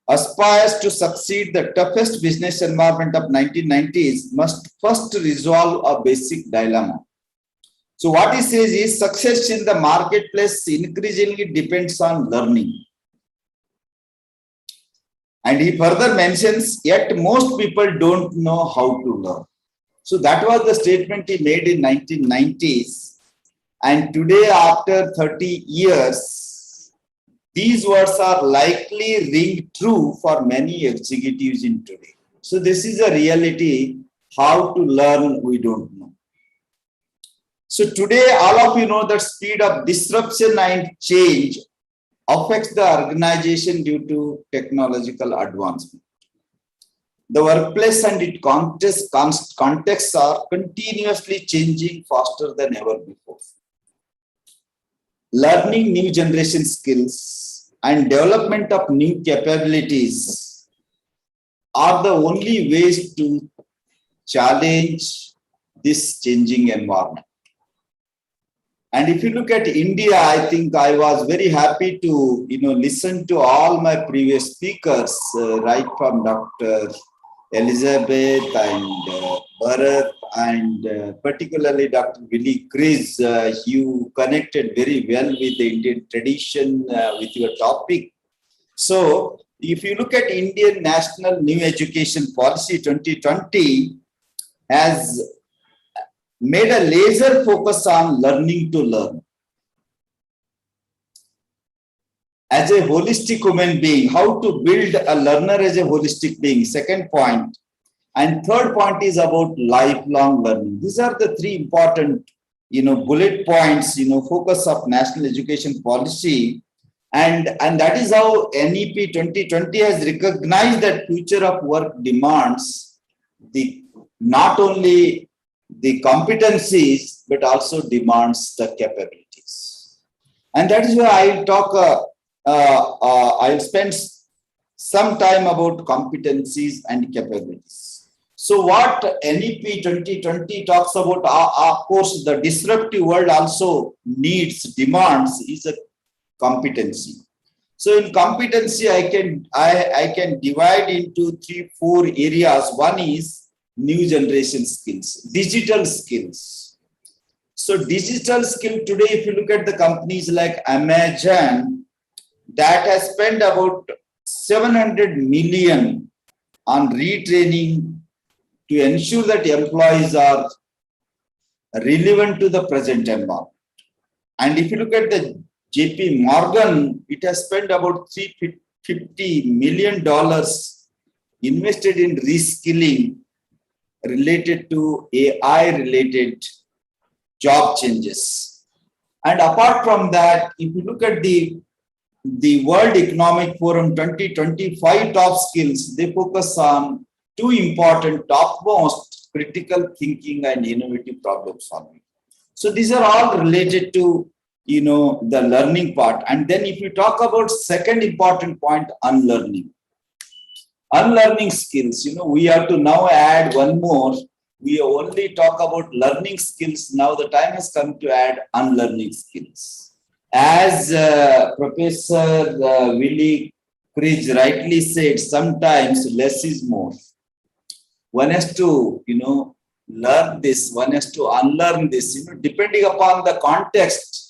S6: aspires to succeed the toughest business environment of 1990s must first resolve a basic dilemma. So what he says is success in the marketplace increasingly depends on learning. And he further mentions, yet most people don't know how to learn. So that was the statement he made in 1990s. And today, after 30 years, these words are likely ring true for many executives in today. So this is a reality. How to learn, we don't know. So today, all of you know that speed of disruption and change affects the organization due to technological advancement. The workplace and its contexts are continuously changing faster than ever before. Learning new generation skills and development of new capabilities are the only ways to challenge this changing environment. And if you look at India, I think I was very happy to listen to all my previous speakers, right from Dr. Elizabeth and Bharat and particularly Dr. Willie Chris. You connected very well with the Indian tradition with your topic. So if you look at Indian National New Education Policy 2020 has made a laser focus on learning to learn. As a holistic human being, how to build a learner as a holistic being, second point. And third point is about lifelong learning. These are the three important, bullet points, focus of national education policy. And that is how NEP 2020 has recognized that future of work demands not only the competencies, but also demands the capabilities. And that is why I'll spend some time about competencies and capabilities. So what NEP 2020 talks about, of course, the disruptive world also demands is a competency. So in competency, I can divide into 3-4 areas. One is new generation skills, digital skills. So digital skill today, if you look at the companies like Amazon, that has spent about 700 million on retraining to ensure that employees are relevant to the present environment. And if you look at the JP Morgan, it has spent about $350 million invested in reskilling related to AI-related job changes. And apart from that, if you look at the World Economic Forum 2025 top skills, they focus on two important topmost: critical thinking and innovative problem solving. So these are all related to the learning part. And then if you talk about second important point, unlearning skills, we have to now add one more. We only talk about learning skills. Now the time has come to add unlearning skills. As Professor Willie Cridge rightly said, sometimes less is more. One has to, learn this, one has to unlearn this, depending upon the context.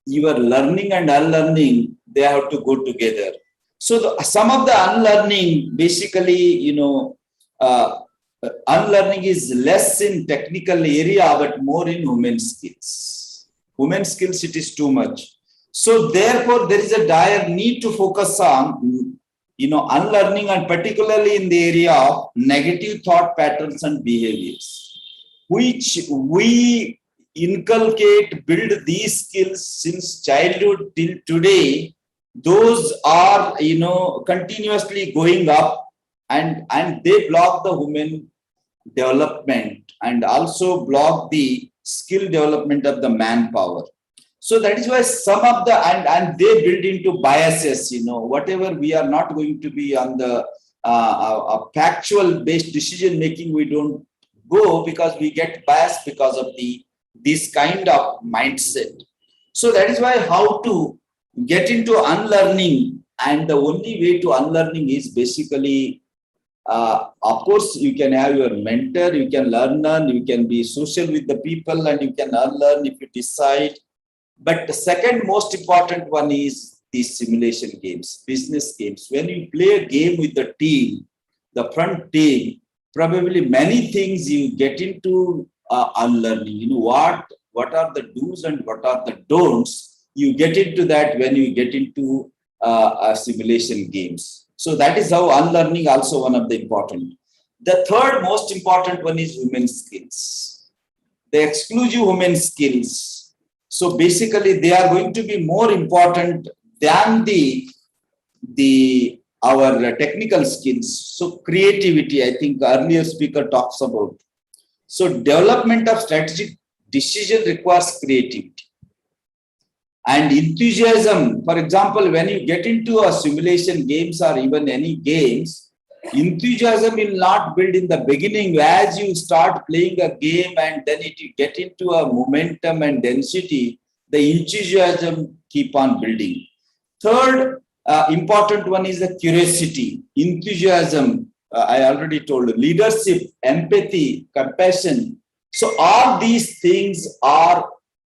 S6: Your learning and unlearning, they have to go together. So some of the unlearning, basically, unlearning is less in technical area, but more in human skills. Human skills, it is too much. So therefore, there is a dire need to focus on, unlearning, and particularly in the area of negative thought patterns and behaviors, which we inculcate, build these skills since childhood till today. Those are, continuously going up, and they block the human development and also block the skill development of the manpower. So that is why some of the, and they build into biases, whatever we are not going to be on the factual based decision making, we don't go because we get biased because of this kind of mindset. So that is why how to get into unlearning, and the only way to unlearning is basically, of course, you can have your mentor, you can learn, you can be social with the people, and you can unlearn if you decide. But the second most important one is these simulation games, business games. When you play a game with the team, the front team, probably many things you get into unlearning. What are the do's and what are the don'ts? You get into that when you get into simulation games. So that is how unlearning also one of the important. The third most important one is human skills. The exclusive human skills. So basically they are going to be more important than our technical skills. So creativity, I think earlier speaker talks about. So development of strategic decision requires creativity and enthusiasm. For example, when you get into a simulation games or even any games, enthusiasm will not build in the beginning. As you start playing a game and then you get into a momentum and density, the enthusiasm keep on building. Third important one is the curiosity, enthusiasm. I already told you, leadership, empathy, compassion. So all these things are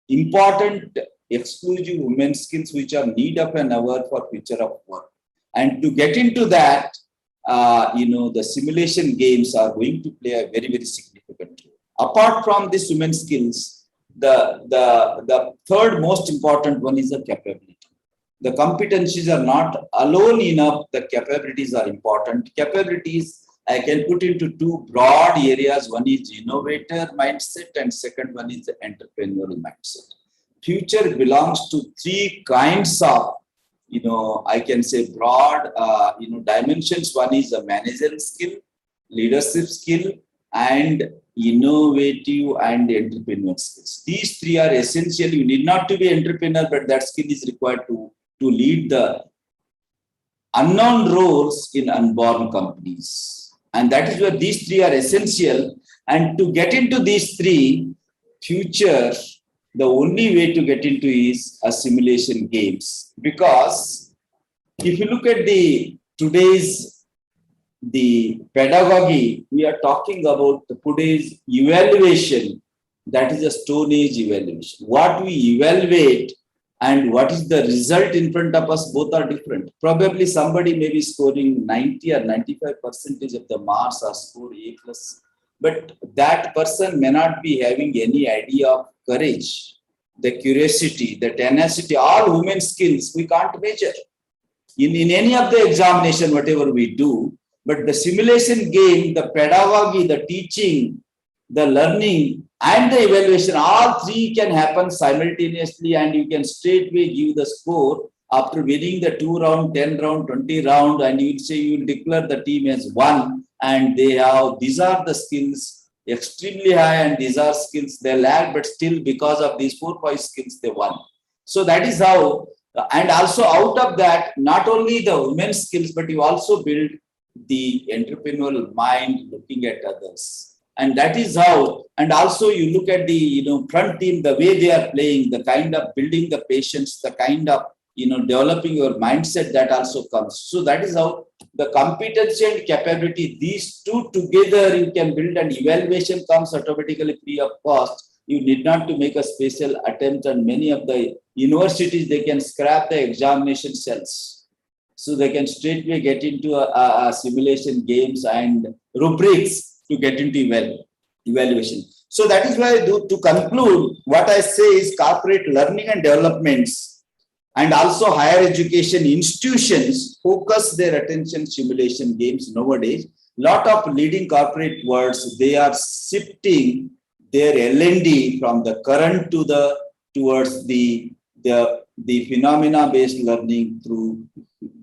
S6: important exclusive human skills which are need of an hour for future of work. And to get into that, the simulation games are going to play a very, very significant role. Apart from these human skills, the third most important one is the capability. The competencies are not alone enough. The capabilities are important. Capabilities I can put into two broad areas. One is innovator mindset and second one is the entrepreneurial mindset. Future belongs to three kinds of, I can say broad, dimensions. One is a managerial skill, leadership skill, and innovative and entrepreneurial skills. These three are essential. You need not to be entrepreneur, but that skill is required to lead the unknown roles in unborn companies. And that is where these three are essential. And to get into these three, future, the only way to get into is a simulation games, because if you look at the pedagogy, we are talking about today's evaluation. That is a Stone Age evaluation. What we evaluate and what is the result in front of us, both are different. Probably somebody may be scoring 90 or 95% of the marks or score A+. But that person may not be having any idea of courage, the curiosity, the tenacity, all human skills we can't measure in any of the examination, whatever we do. But the simulation game, the pedagogy, the teaching, the learning, and the evaluation, all three can happen simultaneously, and you can straightway give the score after winning the 2 round, 10 round, 20 round, and you will say you will declare the team as won, and they have, these are the skills extremely high, and these are skills they lack, but still because of these 4-5 skills they won. So that is how, and also out of that, not only the women's skills, but you also build the entrepreneurial mind looking at others. And that is how, and also you look at the front team, the way they are playing, the kind of building the patience, the kind of developing your mindset, that also comes. So that is how the competency and capability, these two together, you can build, and evaluation comes automatically free of cost. You need not to make a special attempt, and many of the universities, they can scrap the examination cells. So they can straightway get into a simulation games and rubrics to get into evaluation. So that is why, to conclude, what I say is corporate learning and developments and also higher education institutions focus their attention simulation games nowadays. Lot of leading corporate worlds, they are shifting their L&D from the current to towards the phenomena-based learning through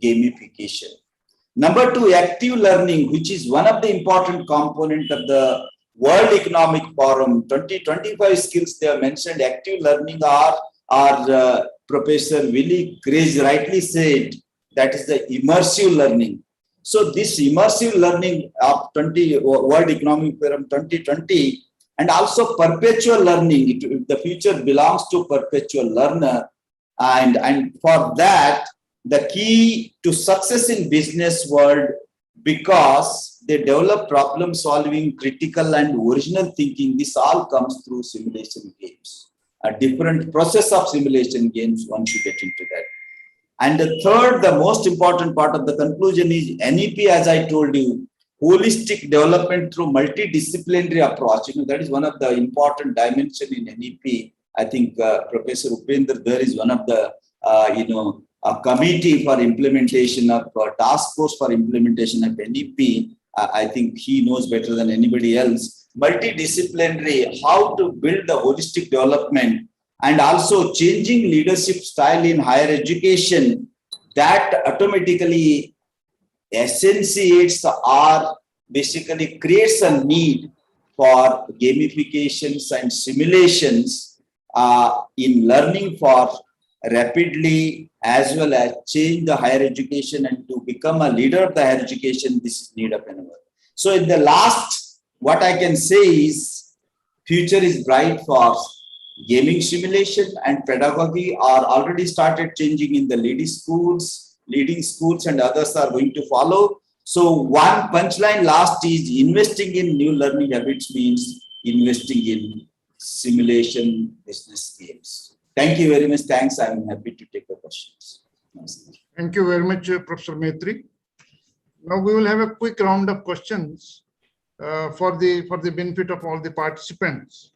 S6: gamification. Number 2, active learning, which is one of the important component of the World Economic Forum 2025 skills. They have mentioned active learning are Professor Willie Craig rightly said, that is the immersive learning. So this immersive learning of World Economic Forum 2020, and also perpetual learning, the future belongs to perpetual learner. And for that, the key to success in business world, because they develop problem solving, critical and original thinking, this all comes through simulation games. A different process of simulation games once you get into that. And the third, the most important part of the conclusion is NEP, as I told you, holistic development through multidisciplinary approach. That is one of the important dimensions in NEP. I think Professor Upendra there is one of the, a committee for implementation of task force for implementation of NEP. I think he knows better than anybody else. Multidisciplinary, how to build the holistic development, and also changing leadership style in higher education, that automatically essentiates or basically creates a need for gamifications and simulations in learning for rapidly, as well as change the higher education and to become a leader of the higher education. This is need of an hour. So in the last, what I can say is future is bright for gaming simulation, and pedagogy are already started changing in the leading schools, and others are going to follow. So one punchline last is investing in new learning habits means investing in simulation business games. Thank you very much. Thanks. I'm happy to take the questions.
S2: Thank you very much, Professor Maitre. Now we will have a quick round of questions for the benefit of all the participants.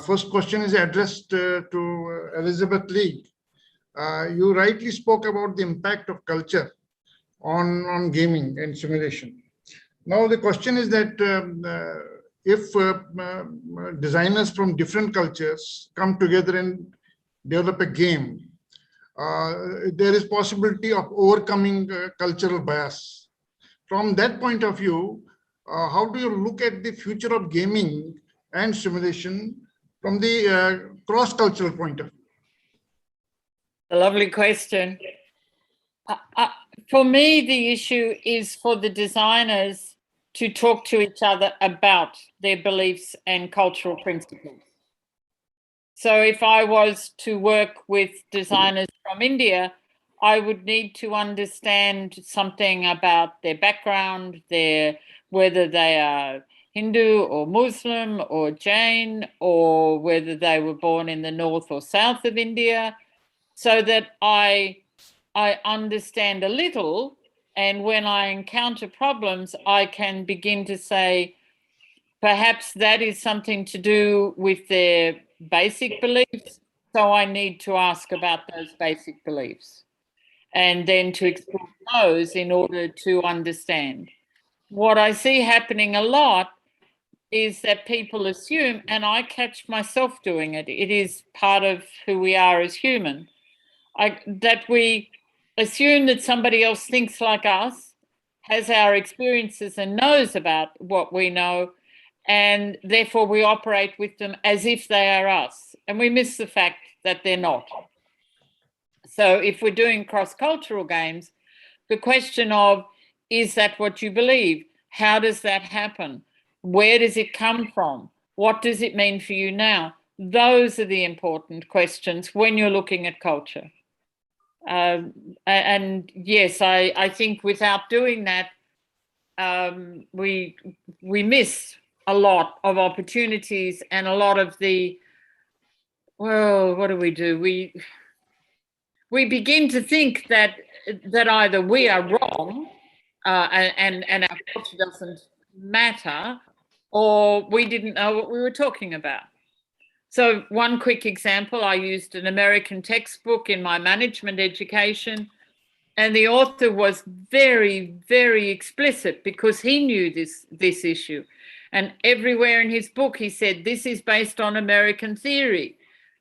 S2: First question is addressed to Elizabeth Lee. You rightly spoke about the impact of culture on gaming and simulation. Now the question is that if designers from different cultures come together and develop a game, there is possibility of overcoming cultural bias. From that point of view, how do you look at the future of gaming and simulation from the cross-cultural point of view?
S3: A lovely question. For me, the issue is for the designers to talk to each other about their beliefs and cultural principles. So if I was to work with designers from India, I would need to understand something about their background, whether they are Hindu or Muslim or Jain, or whether they were born in the north or south of India, so that I understand a little. And when I encounter problems, I can begin to say, perhaps that is something to do with their basic beliefs. So I need to ask about those basic beliefs and then to explore those in order to understand. What I see happening a lot is that people assume, and I catch myself doing it, it is part of who we are as human, that we assume that somebody else thinks like us, has our experiences and knows about what we know, and therefore we operate with them as if they are us. And we miss the fact that they're not. So if we're doing cross-cultural games, the question of, is that what you believe? How does that happen? Where does it come from? What does it mean for you now? Those are the important questions when you're looking at culture. And yes, I think without doing that, we miss a lot of opportunities and a lot of the, well, what do? We begin to think that either we are wrong and our culture doesn't matter, or we didn't know what we were talking about. So one quick example, I used an American textbook in my management education, and the author was very, very explicit because he knew this issue. And everywhere in his book, he said, this is based on American theory.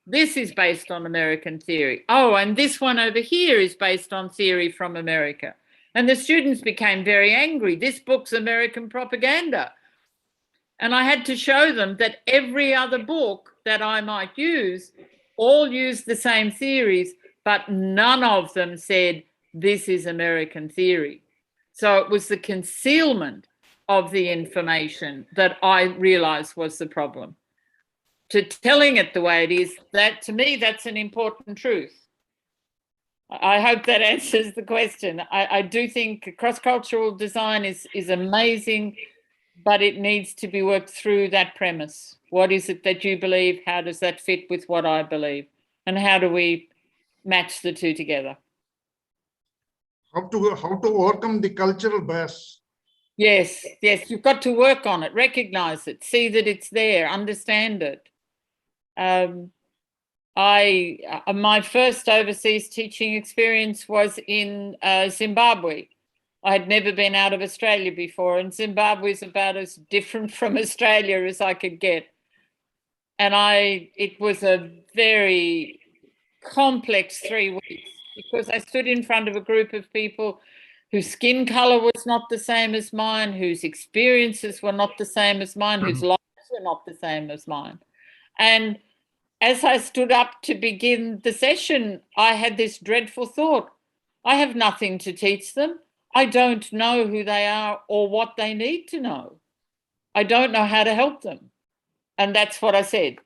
S3: This is based on American theory. Oh, and this one over here is based on theory from America. And the students became very angry. This book's American propaganda. And I had to show them that every other book that I might use all used the same theories, but none of them said, this is American theory. So it was the concealment of the information that I realized was the problem. To telling it the way it is, that to me, that's an important truth. I hope that answers the question. I do think cross-cultural design is amazing, but it needs to be worked through that premise. What is it that you believe? How does that fit with what I believe? And how do we match the two together?
S2: How to overcome the cultural bias?
S3: Yes, you've got to work on it, recognize it, see that it's there, understand it. My first overseas teaching experience was in Zimbabwe. I had never been out of Australia before, and Zimbabwe is about as different from Australia as I could get. And it was a very complex 3 weeks because I stood in front of a group of people whose skin color was not the same as mine, whose experiences were not the same as mine, whose lives were not the same as mine. And as I stood up to begin the session, I had this dreadful thought. I have nothing to teach them. I don't know who they are or what they need to know. I don't know how to help them. And that's what I said.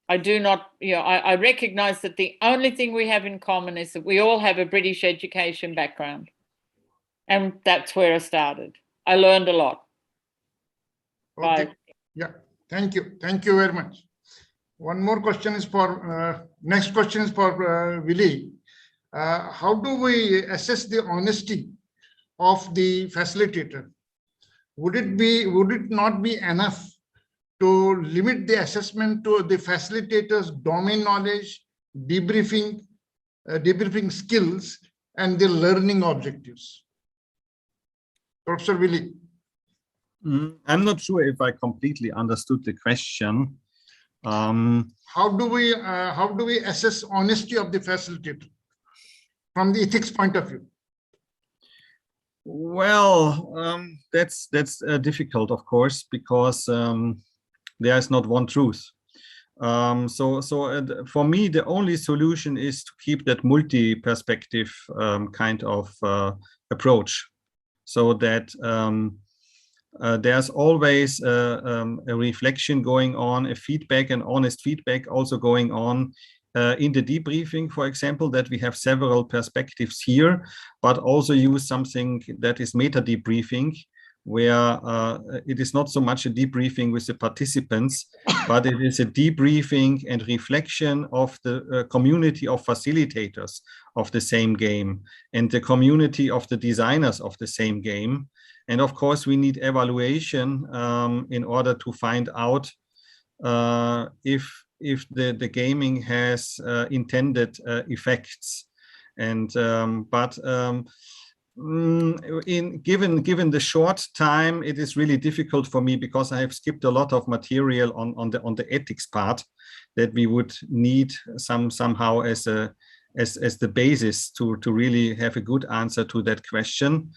S3: I do not, I recognize that the only thing we have in common is that we all have a British education background. And that's where I started. I learned a lot.
S2: Okay.
S3: Bye.
S2: Yeah, thank you. Thank you very much. One more question is next question is for Willie. How do we assess the honesty of the facilitator? Would it not be enough to limit the assessment to the facilitator's domain knowledge, debriefing skills, and the learning objectives? Professor Willie.
S5: I'm not sure if I completely understood the question.
S2: How do we assess honesty of the facilitator from the ethics point of view?
S5: Well, that's difficult, of course, because there is not one truth. So for me, the only solution is to keep that multi-perspective kind of approach, so that there's always a reflection going on, a feedback, an honest feedback also going on in the debriefing, for example, that we have several perspectives here, but also use something that is meta debriefing, where it is not so much a debriefing with the participants, but it is a debriefing and reflection of the community of facilitators of the same game and the community of the designers of the same game. And of course, we need evaluation in order to find out if the gaming has intended effects. And given the short time, it is really difficult for me because I have skipped a lot of material on the ethics part that we would need somehow as the basis to really have a good answer to that question.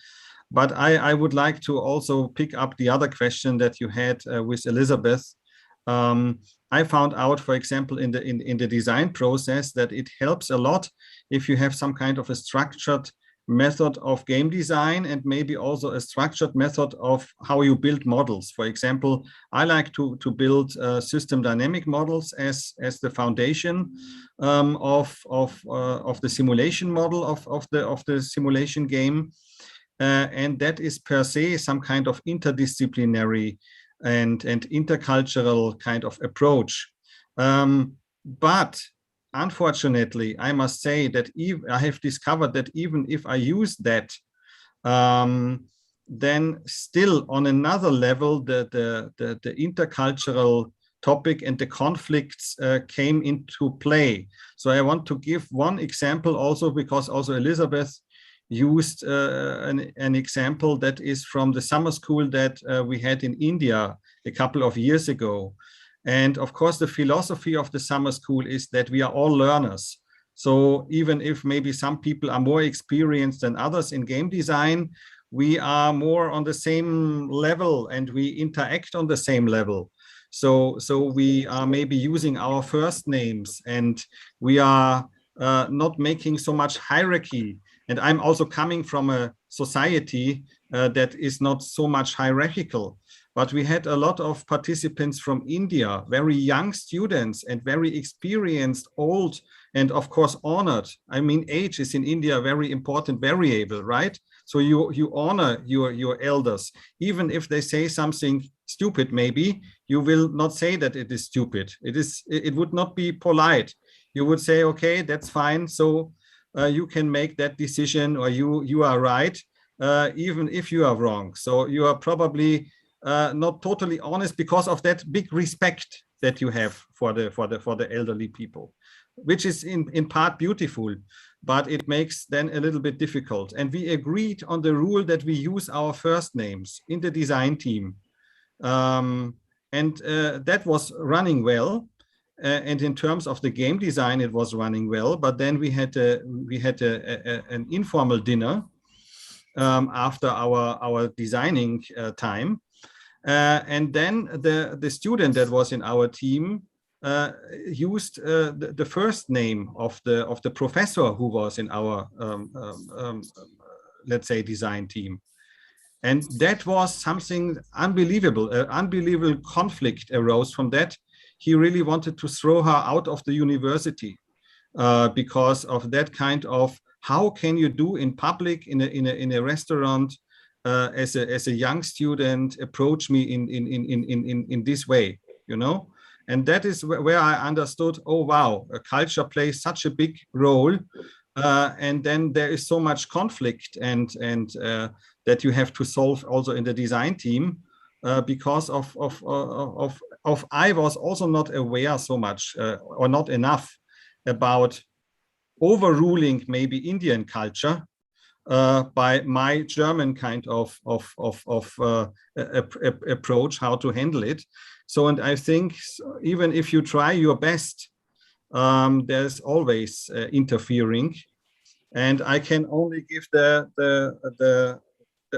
S5: But I would like to also pick up the other question that you had with Elizabeth. I found out, for example, in the design process that it helps a lot if you have some kind of a structured method of game design and maybe also a structured method of how you build models. For example, I like to build system dynamic models as the foundation of the simulation model of the simulation game. And that is per se some kind of interdisciplinary and intercultural kind of approach. But unfortunately, I must say that I have discovered that even if I use that, then still on another level, the intercultural topic and the conflicts came into play. So I want to give one example also, because also Elizabeth used an example that is from the summer school that we had in India a couple of years ago. And of course, the philosophy of the summer school is that we are all learners. So even if maybe some people are more experienced than others in game design, we are more on the same level and we interact on the same level. So we are maybe using our first names and we are not making so much hierarchy. And I'm also coming from a society that is not so much hierarchical. But we had a lot of participants from India, very young students and very experienced, old, and of course honored. I mean, age is in India a very important variable, right? So you honor your elders. Even if they say something stupid, maybe, you will not say that it is stupid. It would not be polite. You would say, okay, that's fine. So you can make that decision, or you are right, even if you are wrong. So you are probably not totally honest because of that big respect that you have for the elderly people, which is in part beautiful, but it makes then a little bit difficult. And we agreed on the rule that we use our first names in the design team, and that was running well. And in terms of the game design, it was running well. But then we had an informal dinner after our designing time. And then the student that was in our team used the first name of the professor who was in our let's say design team, and that was something unbelievable. An unbelievable conflict arose from that. He really wanted to throw her out of the university because of that kind of, how can you do in public in a restaurant as a young student approach me in this way, you know? And that is where I understood, oh wow, a culture plays such a big role, and then there is so much conflict and that you have to solve also in the design team because of I was also not aware so much or not enough about overruling maybe Indian culture by my German kind of approach, how to handle it. So, and I think even if you try your best, there's always interfering, and I can only give the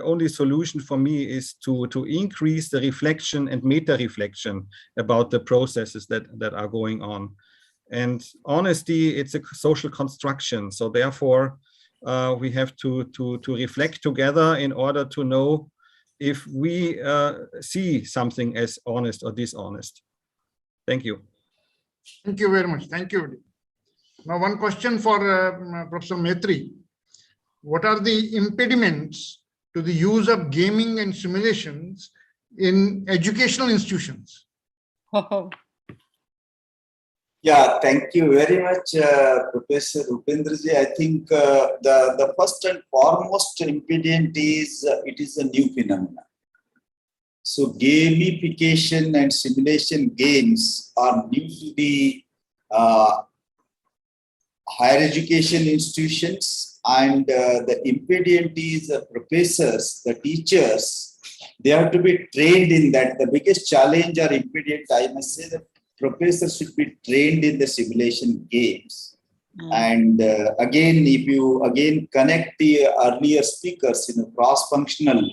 S5: only solution for me is to increase the reflection and meta reflection about the processes that are going on. And honesty, it's a social construction. So therefore, we have to reflect together in order to know if we see something as honest or dishonest. Thank you.
S2: Thank you very much. Thank you. Now, one question for Professor Maitre. What are the impediments to the use of gaming and simulations in educational institutions?
S6: Yeah, thank you very much, Professor Upendraji. I think the first and foremost impediment is it is a new phenomenon. So gamification and simulation games are new to the higher education institutions, and the impediment is the professors, the teachers, they have to be trained in that. The biggest challenge or impediment, I must say, that professors should be trained in the simulation games. And again, if you again connect the earlier speakers, cross-functional,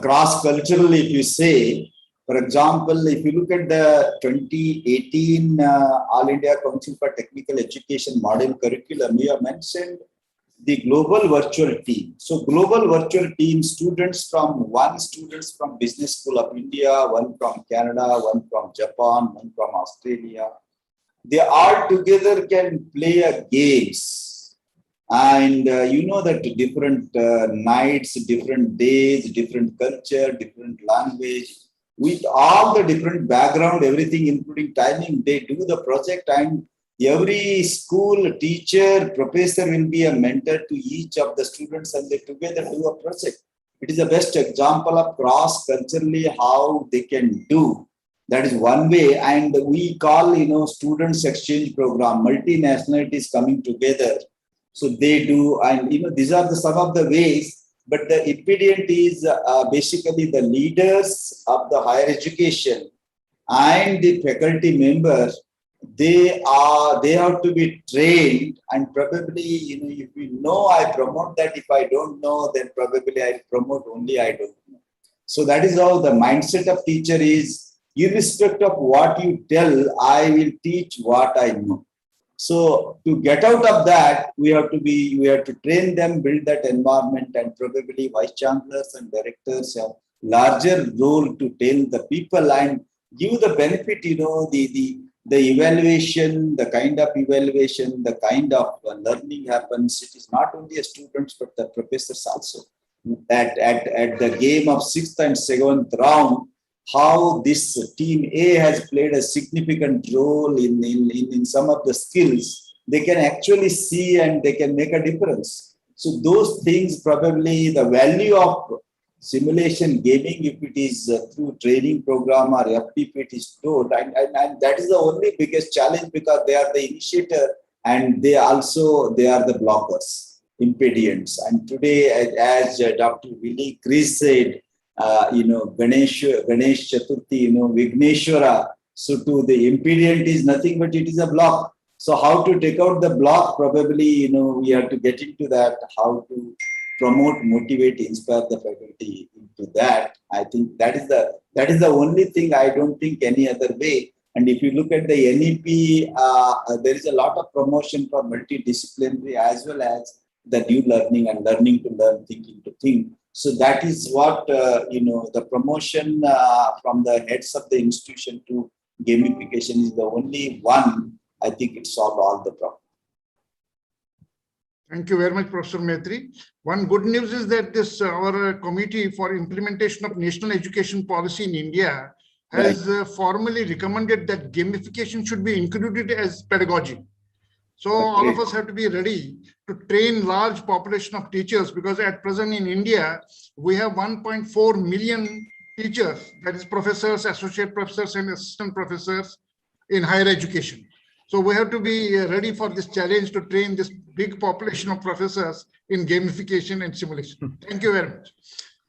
S6: cross-cultural, if you say, for example, if you look at the 2018 All India Council for Technical Education model curriculum, we have mentioned the global virtual team. So global virtual team, students from Business School of India, one from Canada, one from Japan, one from Australia. They all together can play games. And you know that different nights, different days, different culture, different language, with all the different background, everything, including timing, they do the project, and every school teacher, professor will be a mentor to each of the students, and they together do a project. It is the best example of cross-culturally how they can do. That is one way, and we call, students exchange program, multinationalities coming together. So they do, and these are some of the ways. But the impediment is basically the leaders of the higher education and the faculty members. They have to be trained, and probably, if you know, I promote that. If I don't know, then probably I promote only I don't know. So that is how the mindset of teacher is. Irrespective of what you tell, I will teach what I know. So to get out of that, we have to train them, build that environment, and probably vice chancellors and directors have larger role to tell the people and give the benefit, the evaluation, the kind of evaluation, the kind of learning happens. It is not only the students, but the professors also. At the game of 6th and 7th round, how this team A has played a significant role in some of the skills, they can actually see and they can make a difference. So those things, probably the value of simulation gaming, if it is through training program or FTP, it is taught, and that is the only biggest challenge, because they are the initiator and they are the blockers, impediments. And today, as Dr. Willie Chris said, Ganesh Chaturthi, Vigneshwara. So to the impediment is nothing but it is a block. So how to take out the block? Probably, we have to get into that, how to promote, motivate, inspire the faculty into that. I think that is the only thing. I don't think any other way. And if you look at the NEP, there is a lot of promotion for multidisciplinary as well as the new learning and learning to learn, thinking to think. So that is what, the promotion from the heads of the institution to gamification is the only one. I think it solved all the problems.
S2: Thank you very much, Professor Maitre. One good news is that our committee for implementation of national education policy in India has formally recommended that gamification should be included as pedagogy. So all of us have to be ready to train large population of teachers, because at present in India, we have 1.4 million teachers, that is professors, associate professors, and assistant professors in higher education. So we have to be ready for this challenge to train this big population of professors in gamification and simulation. Thank you very much.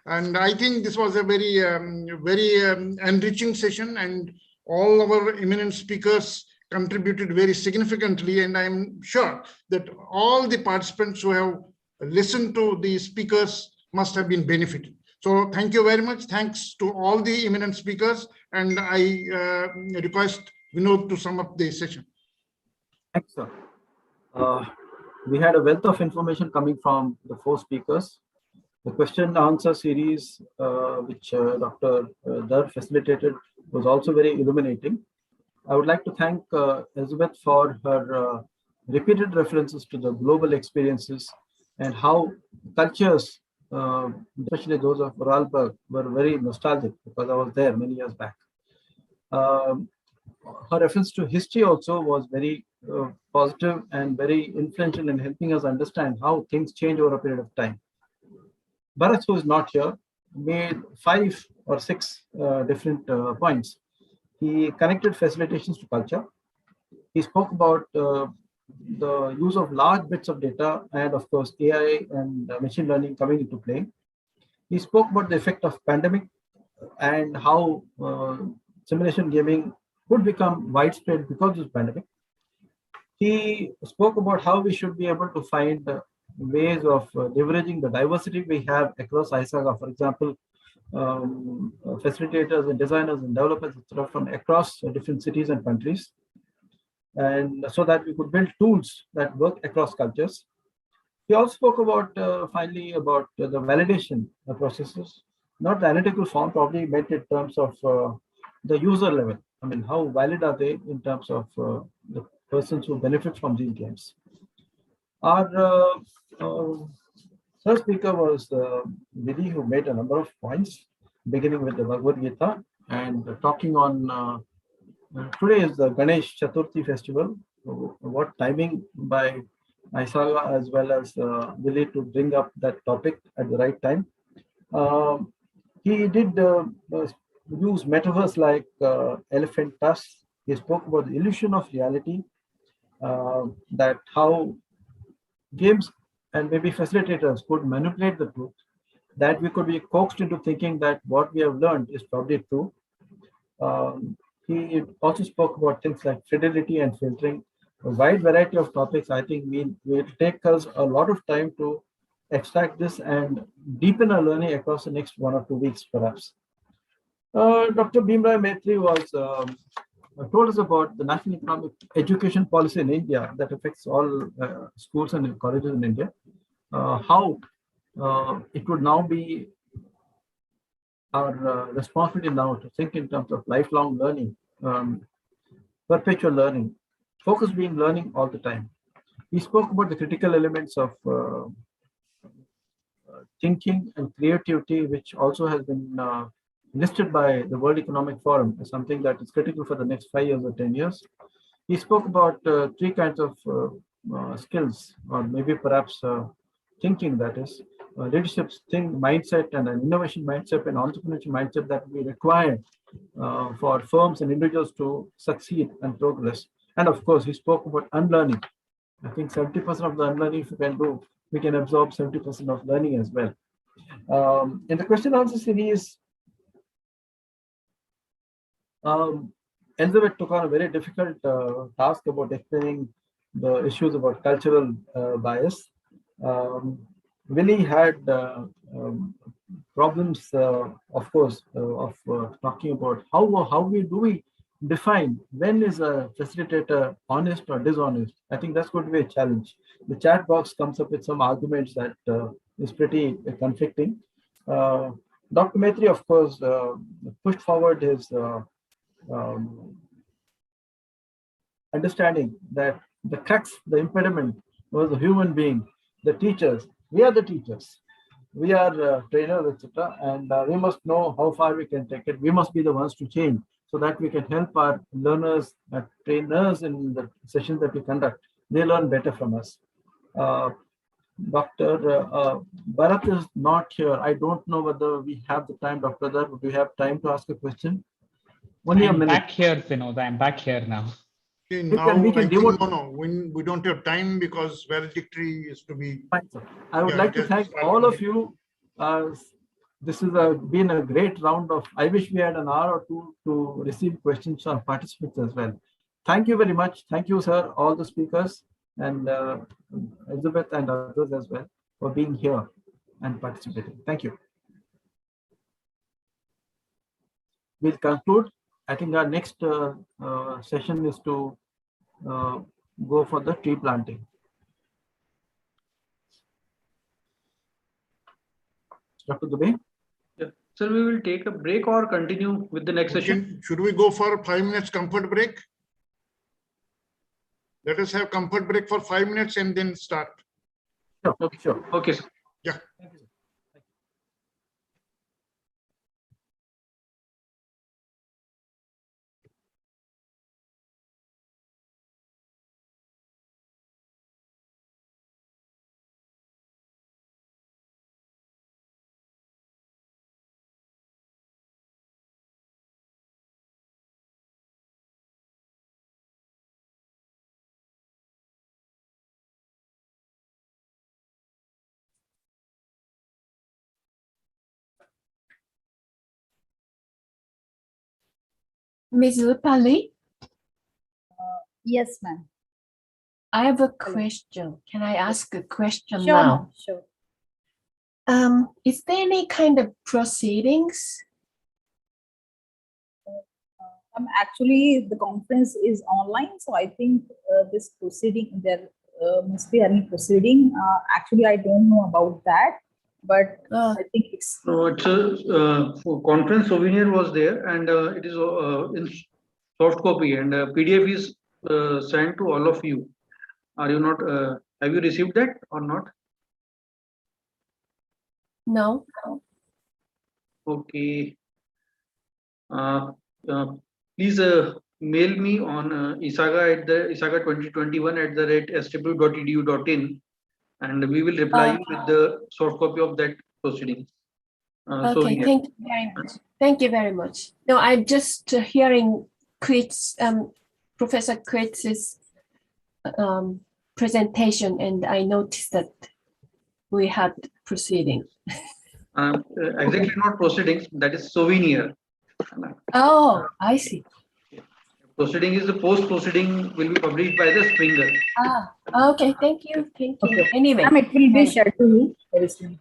S2: And I think this was a very enriching session, and all our eminent speakers contributed very significantly, and I'm sure that all the participants who have listened to the speakers must have been benefited. So thank you very much. Thanks to all the eminent speakers, and I request Vinod to sum up the session.
S1: Thanks, sir. We had a wealth of information coming from the 4 speakers. The question and answer series, which Dr. Dar facilitated, was also very illuminating. I would like to thank Elizabeth for her repeated references to the global experiences and how cultures, especially those of Vorarlberg, were very nostalgic because I was there many years back. Her reference to history also was very positive and very influential in helping us understand how things change over a period of time. Bharat, who is not here, made 5 or 6 different points. He connected facilitations to culture. He spoke about the use of large bits of data and, of course, AI and machine learning coming into play. He spoke about the effect of pandemic and how simulation gaming could become widespread because of this pandemic. He spoke about how we should be able to find ways of leveraging the diversity we have across ISAGA. For example, facilitators and designers and developers, etc., from across different cities and countries, and so that we could build tools that work across cultures. He also spoke about finally about the validation processes, not the analytical form, probably meant in terms of the user level. I mean, how valid are they in terms of the persons who benefit from these games? Our third speaker was Vidhi, who made a number of points, beginning with the Bhagavad Gita and talking on today is the Ganesh Chaturthi festival. What timing by ISAGA as well as Vidhi to bring up that topic at the right time. He did use metaphors like elephant tusk. He spoke about the illusion of reality, that how games and maybe facilitators could manipulate the truth, that we could be coaxed into thinking that what we have learned is probably true. He also spoke about things like fidelity and filtering, a wide variety of topics. I think will take us a lot of time to extract this and deepen our learning across the next 1 or 2 weeks, perhaps. Dr. Bhimrai Maitri was told us about the national economic education policy in India that affects all schools and colleges in India, how it would now be our responsibility now to think in terms of lifelong learning, perpetual learning, focus being learning all the time. He spoke about the critical elements of thinking and creativity, which also has been listed by the World Economic Forum as something that is critical for the next 5 years or 10 years. He spoke about 3 kinds of skills, or maybe perhaps thinking, that is, leadership mindset and an innovation mindset and entrepreneurship mindset that we require for firms and individuals to succeed and progress. And of course, he spoke about unlearning. I think 70% of the unlearning, if we can do, we can absorb 70% of learning as well. In the question answer series, Elizabeth took on a very difficult task about explaining the issues about cultural bias. Willie had problems, of course, of talking about how do we define when is a facilitator honest or dishonest. I think that's going to be a challenge. The chat box comes up with some arguments that is pretty conflicting. Dr. Maitri, of course, pushed forward his understanding that the crux, the impediment was the human being, the teachers. We are the teachers. We are trainers, etc. And we must know how far we can take it. We must be the ones to change so that we can help our learners, trainers in the sessions that we conduct. They learn better from us. Dr. Bharat is not here. I don't know whether we have the time, Dr. Dar. Do we have time to ask a question? Only a minute.
S4: I'm back here, Vinod. I'm back here now.
S2: Okay, now we don't have time because valedictory is to be.
S1: Fine, sir. I would like to thank all of you. This has been a great round of. I wish we had an hour or 2 to receive questions from participants as well. Thank you very much. Thank you, sir, all the speakers, and Elizabeth and others as well for being here and participating. Thank you. We'll conclude. I think our next session is to go for the tree planting. Dr. Dubey?
S7: Yeah. So we will take a break or continue with the next session.
S2: Should we go for 5 minutes comfort break? Let us have comfort break for 5 minutes and then start.
S1: Sure,
S7: Okay.
S1: sure.
S7: Okay, sir.
S2: Yeah.
S1: Thank you, sir.
S8: Ms. Rupali,
S9: Yes, ma'am.
S8: I have a question. Can I ask a question
S9: Sure,
S8: now?
S9: ma'am. Sure.
S8: Is there any kind of proceedings?
S9: Actually, the conference is online, so I think this proceeding, there must be any proceeding. Actually, I don't know about that, but
S8: Uh,
S9: I think it's
S7: No, it's a conference souvenir was there, and it is in soft copy, and PDF is sent to all of you. Are you not? Have you received that or not?
S8: no.
S7: Okay. Uh, uh, Please mail me on ISAGA at the ISAGA 2021 at the rate sw.edu.in, and we will reply you with the soft copy of that proceeding.
S8: Okay,
S7: Souvenir.
S8: thank you very much. Thank you very much. No, I'm just hearing Professor Kritz's presentation, and I noticed that we had proceeding.
S7: Exactly not proceedings, that is souvenir.
S8: Oh, I see.
S7: Proceeding is the post proceeding will be published by the Springer.
S8: Okay, thank you. Thank you.
S9: okay.
S8: Anyway.
S9: Ma'am, it will be
S8: thanks.
S9: shared to you very soon.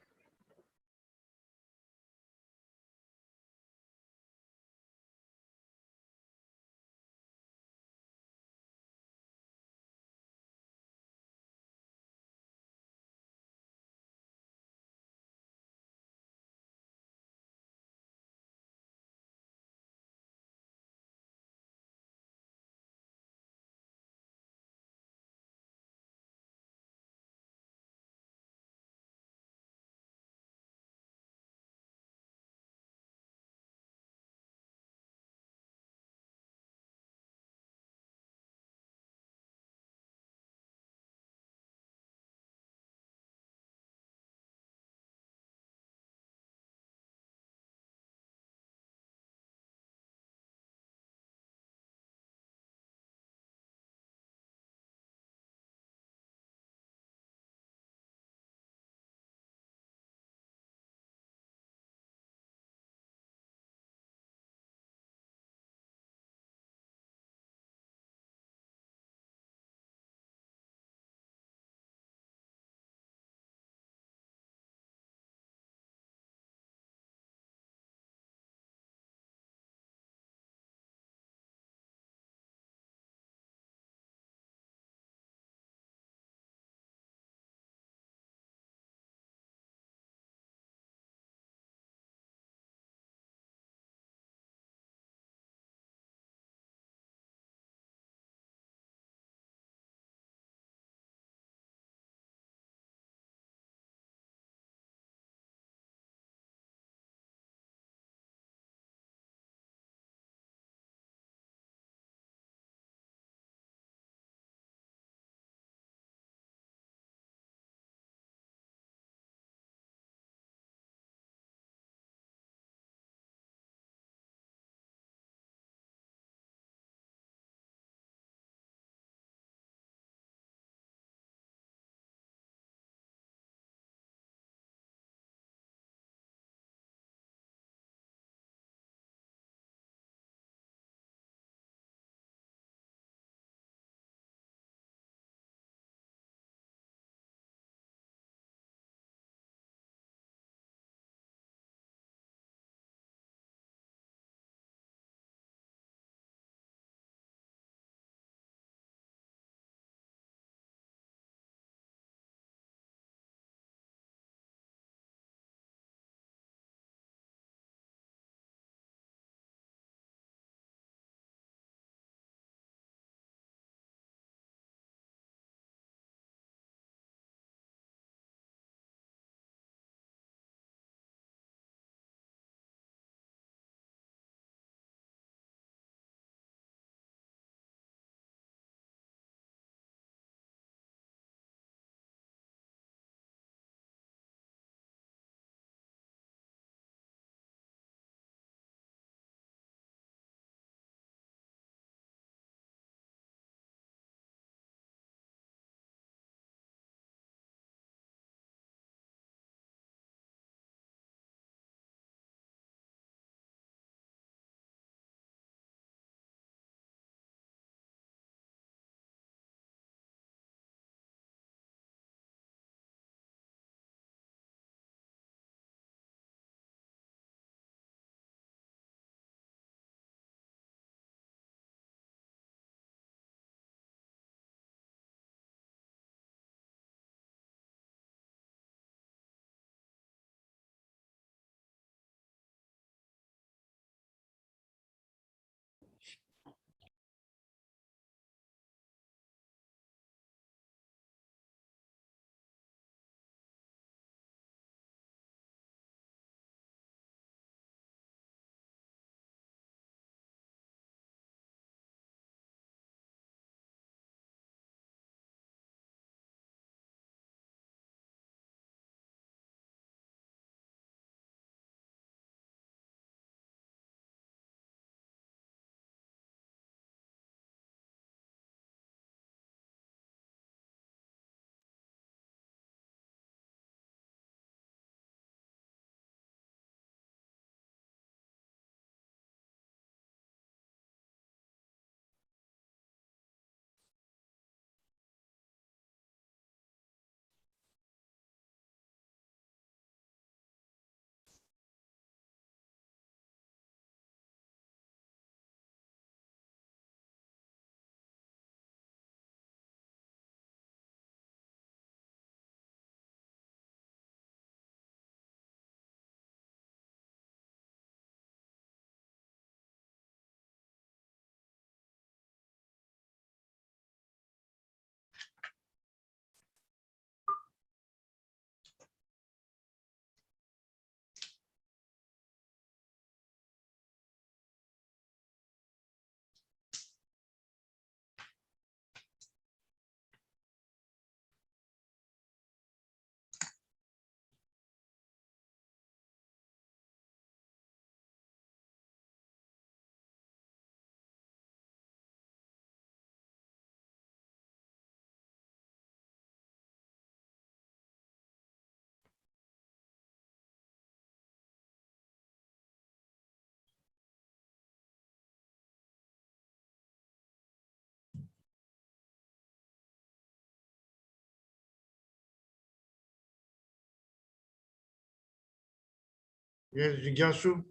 S2: Yes, Jigyasu.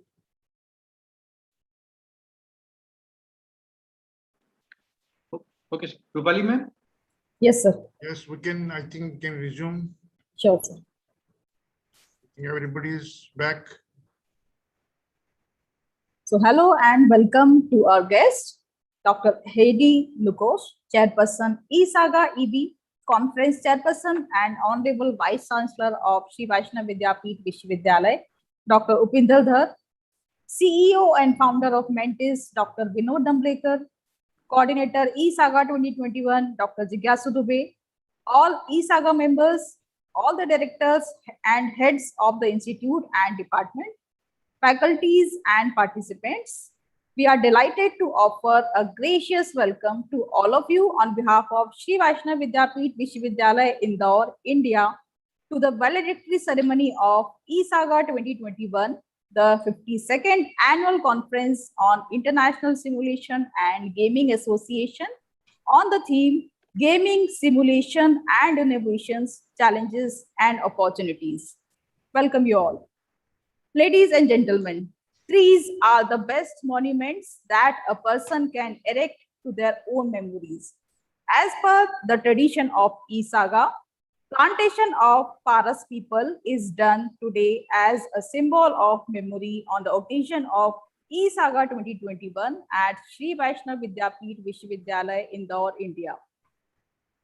S7: Okay, sir. Rupali ma'am.
S9: Yes, sir.
S2: Yes, we can, I think we can resume.
S9: Sure, sir.
S2: Everybody is back.
S9: So hello and welcome to our guest, Dr. Heidi Lukos, Chairperson ISAGA EB, Conference Chairperson and Honorable Vice Chancellor of Sri Vaishnav Vidyapeeth Vishwavidyalaya, Dr. Upinder Dhar, CEO and founder of Mentis, Dr. Vinod Damblekar, Coordinator ISAGA 2021, Dr. Jigyasu Dubey, all ISAGA members, all the directors and heads of the institute and department, faculties and participants. We are delighted to offer a gracious welcome to all of you on behalf of Sri Vaishnav Vidyapeeth Vishwavidyalaya, Indore, India, to the valedictory ceremony of ISAGA 2021, the 52nd Annual Conference on International Simulation and Gaming Association, on the theme Gaming, Simulation and Innovations, Challenges and Opportunities. Welcome you all. Ladies and gentlemen, trees are the best monuments that a person can erect to their own memories. As per the tradition of ISAGA, plantation of Paras people is done today as a symbol of memory on the occasion of ISAGA 2021 at Sri Vaishnav Vidyapeeth Vishwavidyalaya, Indore, India.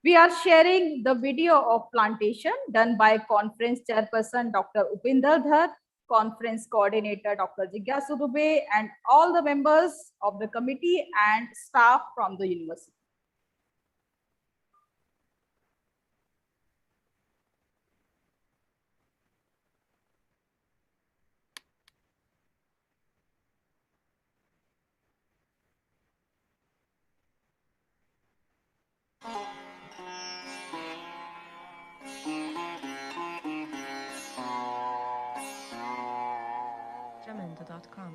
S9: We are sharing the video of plantation done by Conference Chairperson Dr. Upinder Dhar, Conference Coordinator Dr. Jigyasu Dubey, and all the members of the committee and staff from the university.
S10: Jamendo.com.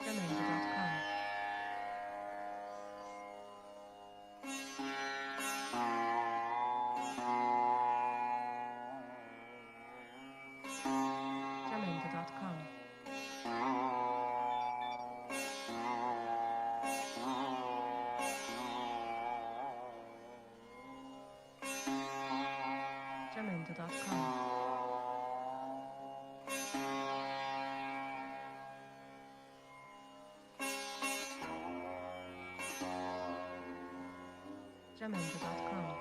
S10: Jamendo.com. Jamendo.com. Jamendo.com. Jamendo.com.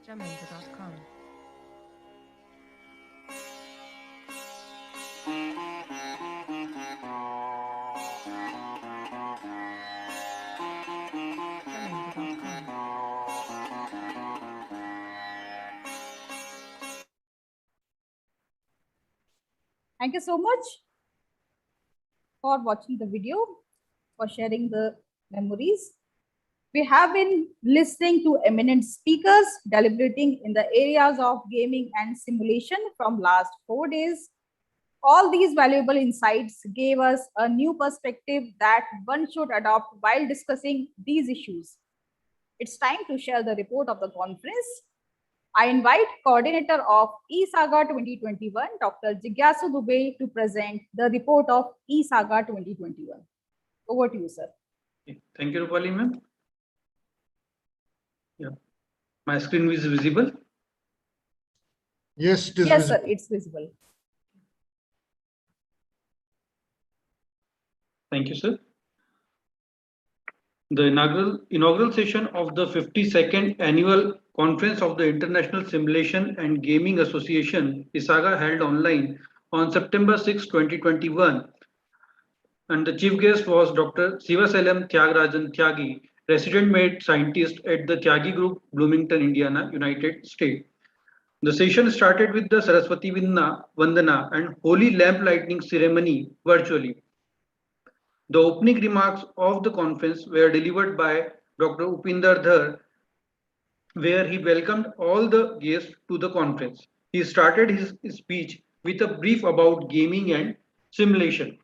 S10: Jamendo.com.
S9: Thank you so much for watching the video, for sharing the memories. We have been listening to eminent speakers deliberating in the areas of gaming and simulation from last 4 days. All these valuable insights gave us a new perspective that one should adopt while discussing these issues. It's time to share the report of the conference. I invite coordinator of ISAGA 2021, Dr. Jigyasu Dubey, to present the report of ISAGA 2021. Over to you, sir.
S7: Thank you, Rupali ma'am. Yeah, my screen is visible.
S2: Yes, it is
S9: Yes,
S2: visible.
S9: sir, it's visible.
S7: Thank you, sir. The inaugural session of the 52nd Annual Conference of the International Simulation and Gaming Association, ISAGA, held online on September 6, 2021. And the chief guest was Dr. Sivasalam Tyagarajan Tyagi, resident made scientist at the Tyagi Group, Bloomington, Indiana, United States. The session started with the Saraswati Vandana and Holy Lamp Lighting ceremony virtually. The opening remarks of the conference were delivered by Dr. Upinder Dhar, where he welcomed all the guests to the conference. He started his speech with a brief about gaming and simulation.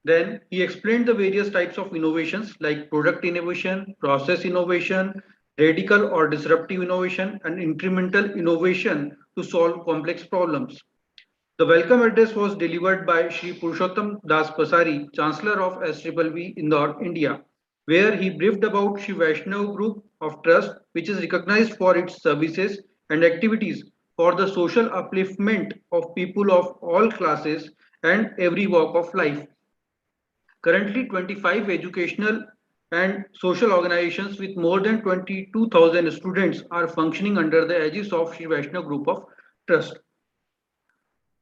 S7: Then he explained the various types of innovations like product innovation, process innovation, radical or disruptive innovation, and incremental innovation to solve complex problems. The welcome address was delivered by Sri Purushottam Das Pasari, Chancellor of SWV Indore, India, where he briefed about Sri Vaishnav Group of Trust, which is recognized for its services and activities for the social upliftment of people of all classes and every walk of life. Currently, 25 educational and social organizations with more than 22,000 students are functioning under the aegis of Sri Vaishnav Group of Trust.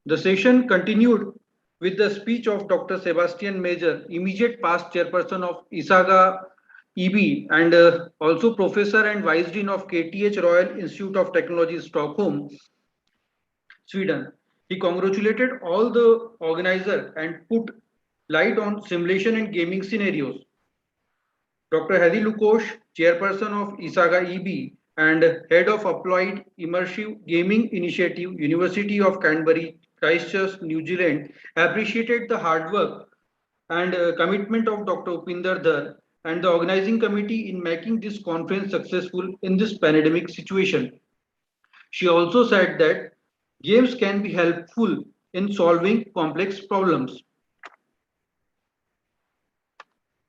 S7: The session continued with the speech of Dr. Sebastian Major, immediate past chairperson of ISAGA EB and also professor and vice dean of KTH Royal Institute of Technology, Stockholm, Sweden. He congratulated all the organizers and put light on simulation and gaming scenarios. Dr. Heidi Lukosh, chairperson of ISAGA EB and head of Applied Immersive Gaming Initiative, University of Canterbury, Christchurch, New Zealand, appreciated the hard work and commitment of Dr. Upinder Dhar and the organizing committee in making this conference successful in this pandemic situation. She also said that games can be helpful in solving complex problems.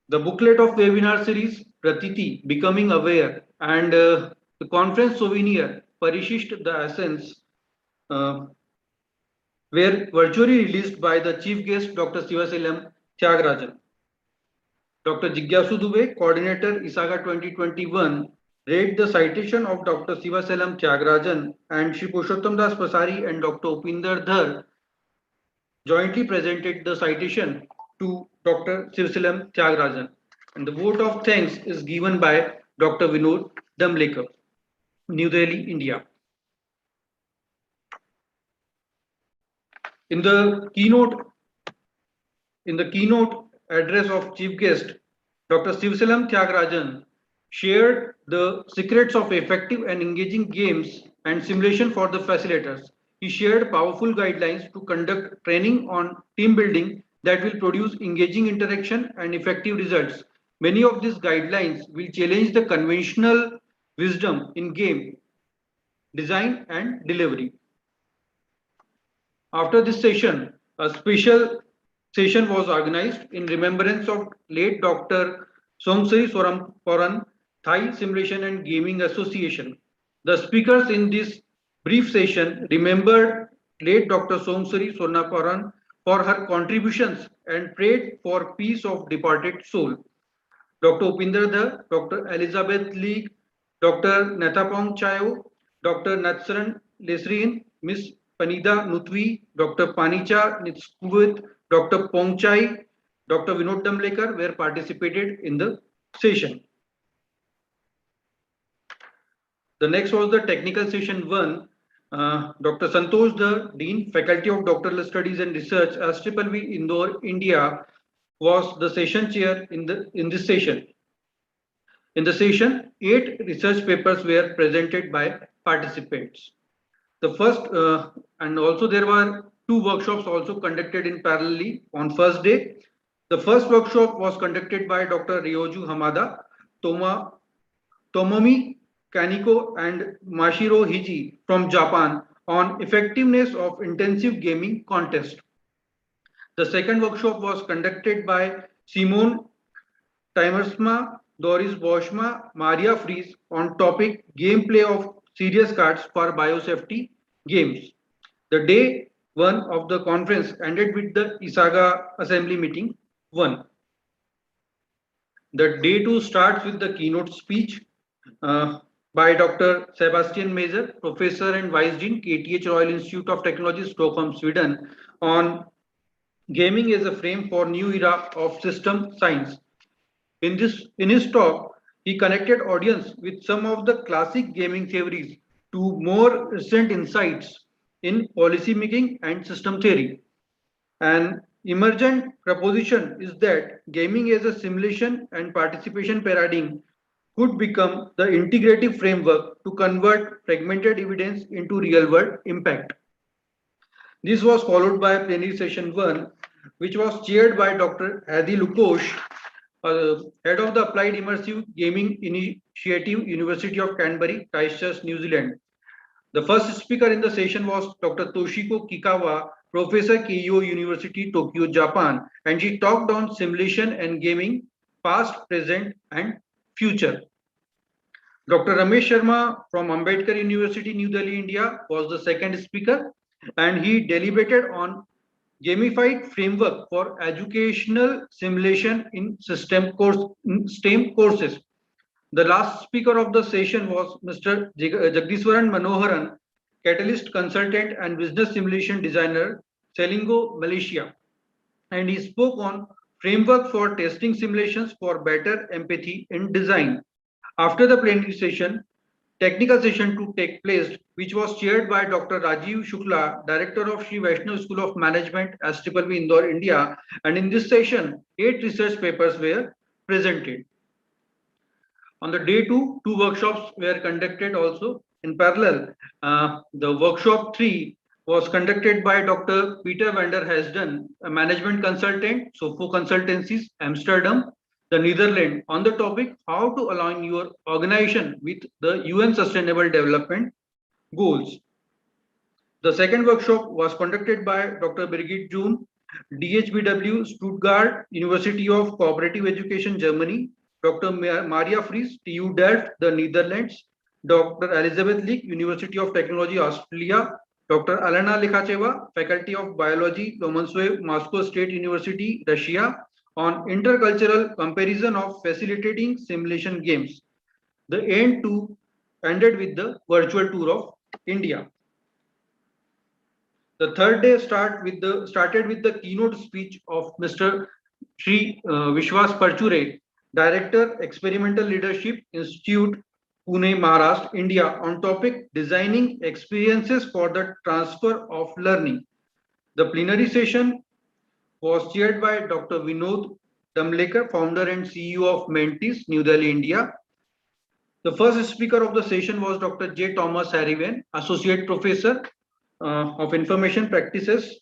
S7: The booklet of webinar series Pratiti, Becoming Aware, and the conference souvenir Parishisht the Essence were virtually released by the chief guest Dr. Sivaselam Tyagarajan. Dr. Jigyasu Dubey, coordinator ISAGA 2021, read the citation of Dr. Sivaselam Tyagarajan and Shri Purushottam Das Pasari and Dr. Upinder Dhar jointly presented the citation to Dr. Sivaselam Tyagarajan. And the vote of thanks is given by Dr. Vinod Damlekar, New Delhi, India. In the keynote address of chief guest, Dr. Sivaselam Tyagarajan shared the secrets of effective and engaging games and simulation for the facilitators. He shared powerful guidelines to conduct training on team building that will produce engaging interaction and effective results. Many of these guidelines will challenge the conventional wisdom in game design and delivery. After this session, a special session was organized in remembrance of late Dr. Songsari Soramparan, Thai Simulation and Gaming Association. The speakers in this brief session remembered late Dr. Songsari Soramparan for her contributions and prayed for peace of departed soul. Dr. Upinder Dhar, Dr. Elizabeth League, Dr. Nathapong Chayo, Dr. Natsaran Lesrin, Ms. Panida Nutwi, Dr. Panicha Nitskuvit, Dr. Pongchai, Dr. Vinod Damlekar were participated in the session. The next was the technical session 1. Dr. Santosh Dhar, Dean, Faculty of Doctoral Studies and Research, SWV Indore, India, was the session chair in this session. In the session, 8 research papers were presented by participants. The first, and also there were 2 workshops also conducted in parallelly on first day. The first workshop was conducted by Dr. Ryoju Hamada, Tomomi Kaniko and Mashiro Hiji from Japan on effectiveness of intensive gaming contest. The second workshop was conducted by Simone Timersma, Doris Boschma, Maria Fries on topic gameplay of serious cards for biosafety games. The day 1 of the conference ended with the ISAGA assembly meeting 1. The day 2 starts with the keynote speech by Dr. Sebastian Major, Professor and Vice Dean, KTH Royal Institute of Technology, Stockholm, Sweden, on gaming as a frame for new era of system science. In his talk, he connected audience with some of the classic gaming theories to more recent insights in policy making and system theory. An emergent proposition is that gaming as a simulation and participation paradigm could become the integrative framework to convert fragmented evidence into real-world impact. This was followed by plenary session 1, which was chaired by Dr. Hadi Lukosh, head of the Applied Immersive Gaming Initiative, University of Canterbury, Christchurch, New Zealand. The first speaker in the session was Dr. Toshiko Kikawa, Professor Keio University, Tokyo, Japan, and she talked on simulation and gaming, past, present, and future. Dr. Ramesh Sharma from Ambedkar University, New Delhi, India, was the second speaker, and he deliberated on gamified framework for educational simulation in STEM courses. The last speaker of the session was Mr. Jagdishwaran Manoharan, Catalyst Consultant and Business Simulation Designer, Selingo, Malaysia. And he spoke on framework for testing simulations for better empathy in design. After the plenary session, technical session to take place, which was chaired by Dr. Rajiv Shukla, Director of Sri Vaishnav School of Management, STPB Indore, India. And in this session, 8 research papers were presented. On the day 2, 2 workshops were conducted also in parallel. The workshop 3 was conducted by Dr. Peter van der Hesden, a management consultant, SOFO Consultancies, Amsterdam, the Netherlands, on the topic how to align your organization with the UN Sustainable Development Goals. The second workshop was conducted by Dr. Birgit June, DHBW, Stuttgart, University of Cooperative Education, Germany, Dr. Maria Fries, TU Delft, the Netherlands, Dr. Elizabeth Leek, University of Technology, Australia, Dr. Alena Likhacheva, Faculty of Biology, Lomonosov, Moscow State University, Russia, on intercultural comparison of facilitating simulation games. The end two ended with the virtual tour of India. The third day started with the keynote speech of Mr. Sri Vishwas Parchure, Director, Experimental Leadership Institute, Pune, Maharashtra, India, on topic designing experiences for the transfer of learning. The plenary session was chaired by Dr. Vinod Damlekar, founder and CEO of Mentis, New Delhi, India. The first speaker of the session was Dr. J. Thomas Harivan, Associate Professor of Information Practices,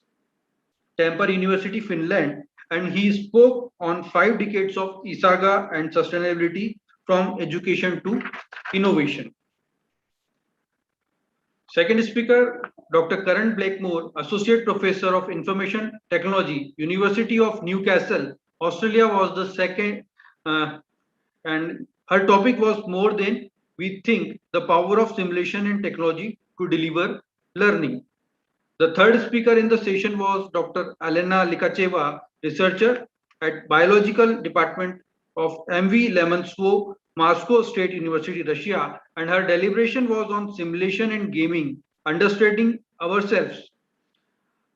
S7: Tampere University, Finland, and he spoke on 5 decades of ISAGA and sustainability from education to innovation. Second speaker, Dr. Karan Blakemore, Associate Professor of Information Technology, University of Newcastle, Australia, was the second, and her topic was more than we think, the power of simulation and technology to deliver learning. The third speaker in the session was Dr. Alena Likhacheva, researcher at Biological Department of MV Lemonsovo, Moscow State University, Russia, and her deliberation was on simulation and gaming, understanding ourselves.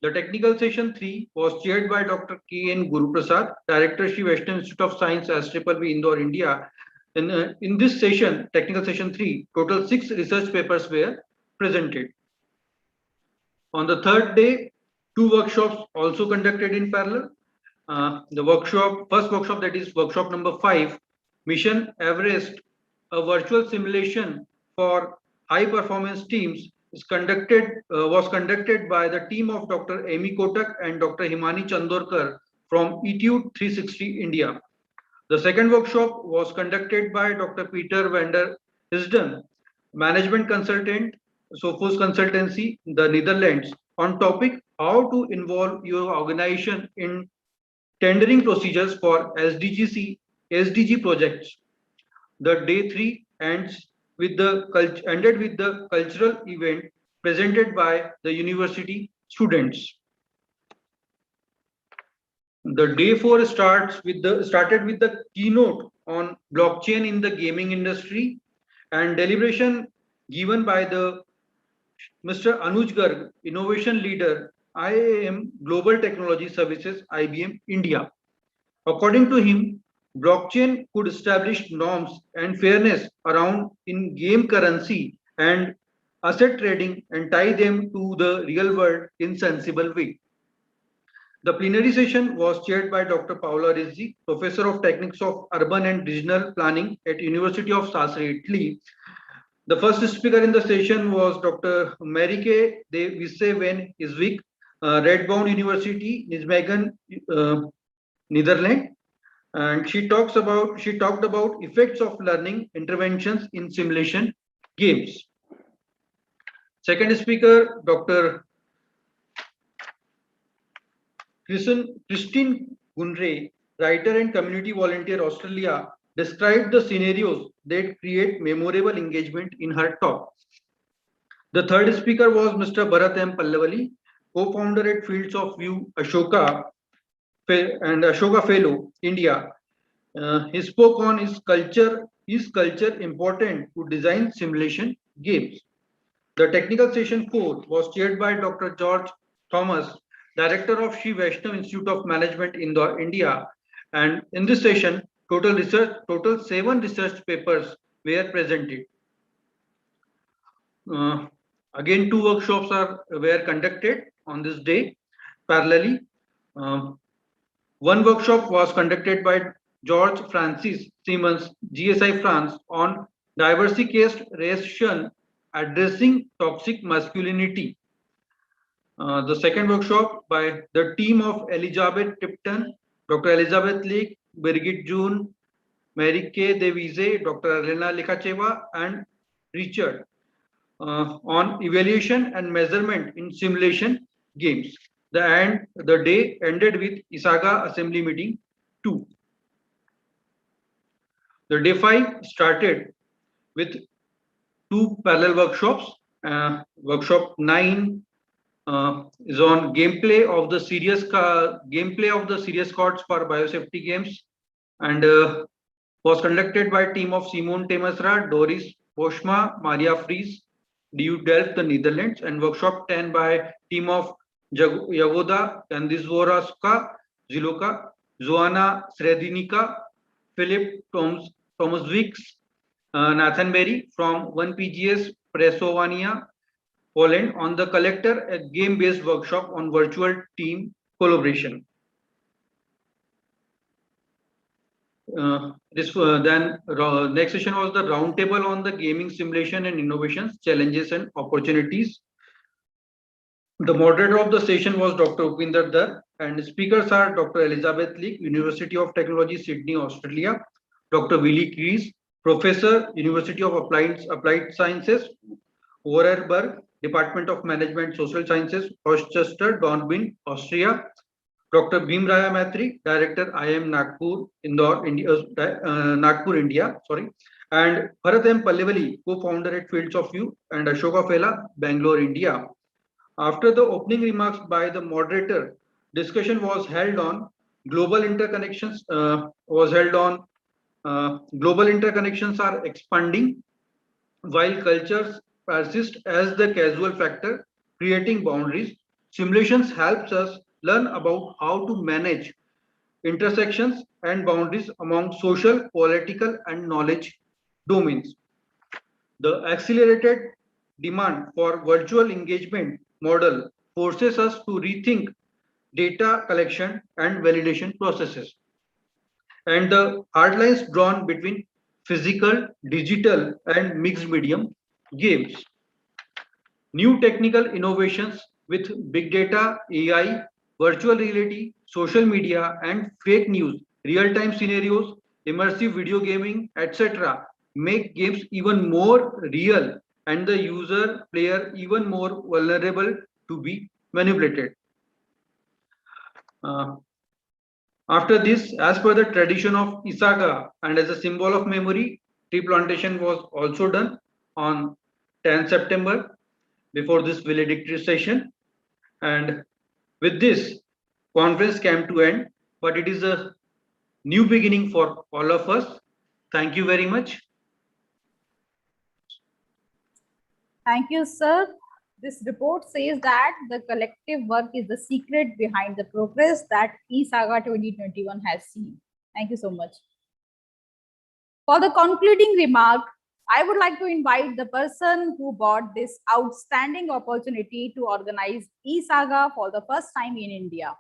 S7: The technical session 3 was chaired by Dr. K.N. Guruprasad, Director, Sri Vaishnav Institute of Science, STPB Indore, India. In this session, technical session 3, total 6 research papers were presented. On the third day, 2 workshops also conducted in parallel. The first workshop, that is workshop number 5, Mission Everest, a virtual simulation for high performance teams, was conducted by the team of Dr. Amy Kotak and Dr. Himani Chandorkar from Etude 360 India. The second workshop was conducted by Dr. Peter van der Hesden, management consultant, Sophos Consultancy, the Netherlands, on topic how to involve your organization in tendering procedures for SDG projects. The day 3 ended with the cultural event presented by the university students. The day 4 started with the keynote on blockchain in the gaming industry and deliberation given by the Mr. Anuj Garg, Innovation Leader, IAM Global Technology Services, IBM India. According to him, blockchain could establish norms and fairness around in-game currency and asset trading, and tie them to the real world in sensible way. The plenary session was chaired by Dr. Paola Rizzi, Professor of Techniques of Urban and Regional Planning at University of Sassari, Italy. The first speaker in the session was Dr. Marike de Visse van Iswijk, Redbound University, Nijmegen, Netherlands. And she talked about effects of learning interventions in simulation games. Second speaker, Dr. Christine Gunray, writer and community volunteer, Australia, described the scenarios that create memorable engagement in her talk. The third speaker was Mr. Bharat M. Pallavali, co-founder at Fields of View Ashoka and Ashoka Fellow, India. He spoke on is culture important to design simulation games. The technical session 4 was chaired by Dr. George Thomas, Director of Sri Vaishnav Institute of Management, Indore, India. And in this session, total 7 research papers were presented. Again, 2 workshops were conducted on this day parallelly. One workshop was conducted by George Francis Simmons, GSI France, on diversification addressing toxic masculinity. The second workshop by the team of Elizabeth Tipton, Dr. Elizabeth Leake, Birgit June, Mary K. Devise, Dr. Elena Likacheva, and Richard on evaluation and measurement in simulation games. The day ended with ISAGA Assembly Meeting 2. The day 5 started with 2 parallel workshops. Workshop 9 is on gameplay of the serious cards for biosafety games, and was conducted by a team of Simon Temesra, Doris Boschma, Maria Fries, DU Delft, the Netherlands, and workshop 10 by team of Jagoda Kandisvoraska, Ziloka, Joanna Sredinika, Philip Tomaszewicz, Nathan Berry from 1PGS Presovania, Poland, on the collector, a game-based workshop on virtual team collaboration. Next session was the roundtable on the gaming simulation and innovations, challenges and opportunities. The moderator of the session was Dr. Upinder Dar, and speakers are Dr. Elizabeth Leake, University of Technology, Sydney, Australia; Dr. Willie Kreis, Professor, University of Applied Sciences, Vorarlberg, Department of Management, Social Sciences, Rochester, Dornbirn, Austria; Dr. Bhim Raya Maitri, Director, IIM Nagpur, Indore, India, and Bharat M. Pallavali, co-founder at Fields of View and Ashoka Fellow, Bangalore, India. After the opening remarks by the moderator, discussion was held on global interconnections. Global interconnections are expanding while cultures persist as the causal factor creating boundaries. Simulations helps us learn about how to manage intersections and boundaries among social, political, and knowledge domains. The accelerated demand for virtual engagement model forces us to rethink data collection and validation processes, and the hard lines drawn between physical, digital, and mixed medium games. New technical innovations with big data, AI, virtual reality, social media, and fake news, real-time scenarios, immersive video gaming, etc. make games even more real and the user player even more vulnerable to be manipulated. After this, as per the tradition of ISAGA and as a symbol of memory, tree plantation was also done on 10 September before this valedictory session. And with this, conference came to end, but it is a new beginning for all of us. Thank you very much.
S9: Thank you, sir. This report says that the collective work is the secret behind the progress that ISAGA 2021 has seen. Thank you so much. For the concluding remark, I would like to invite the person who bought this outstanding opportunity to organize ISAGA for the first time in India.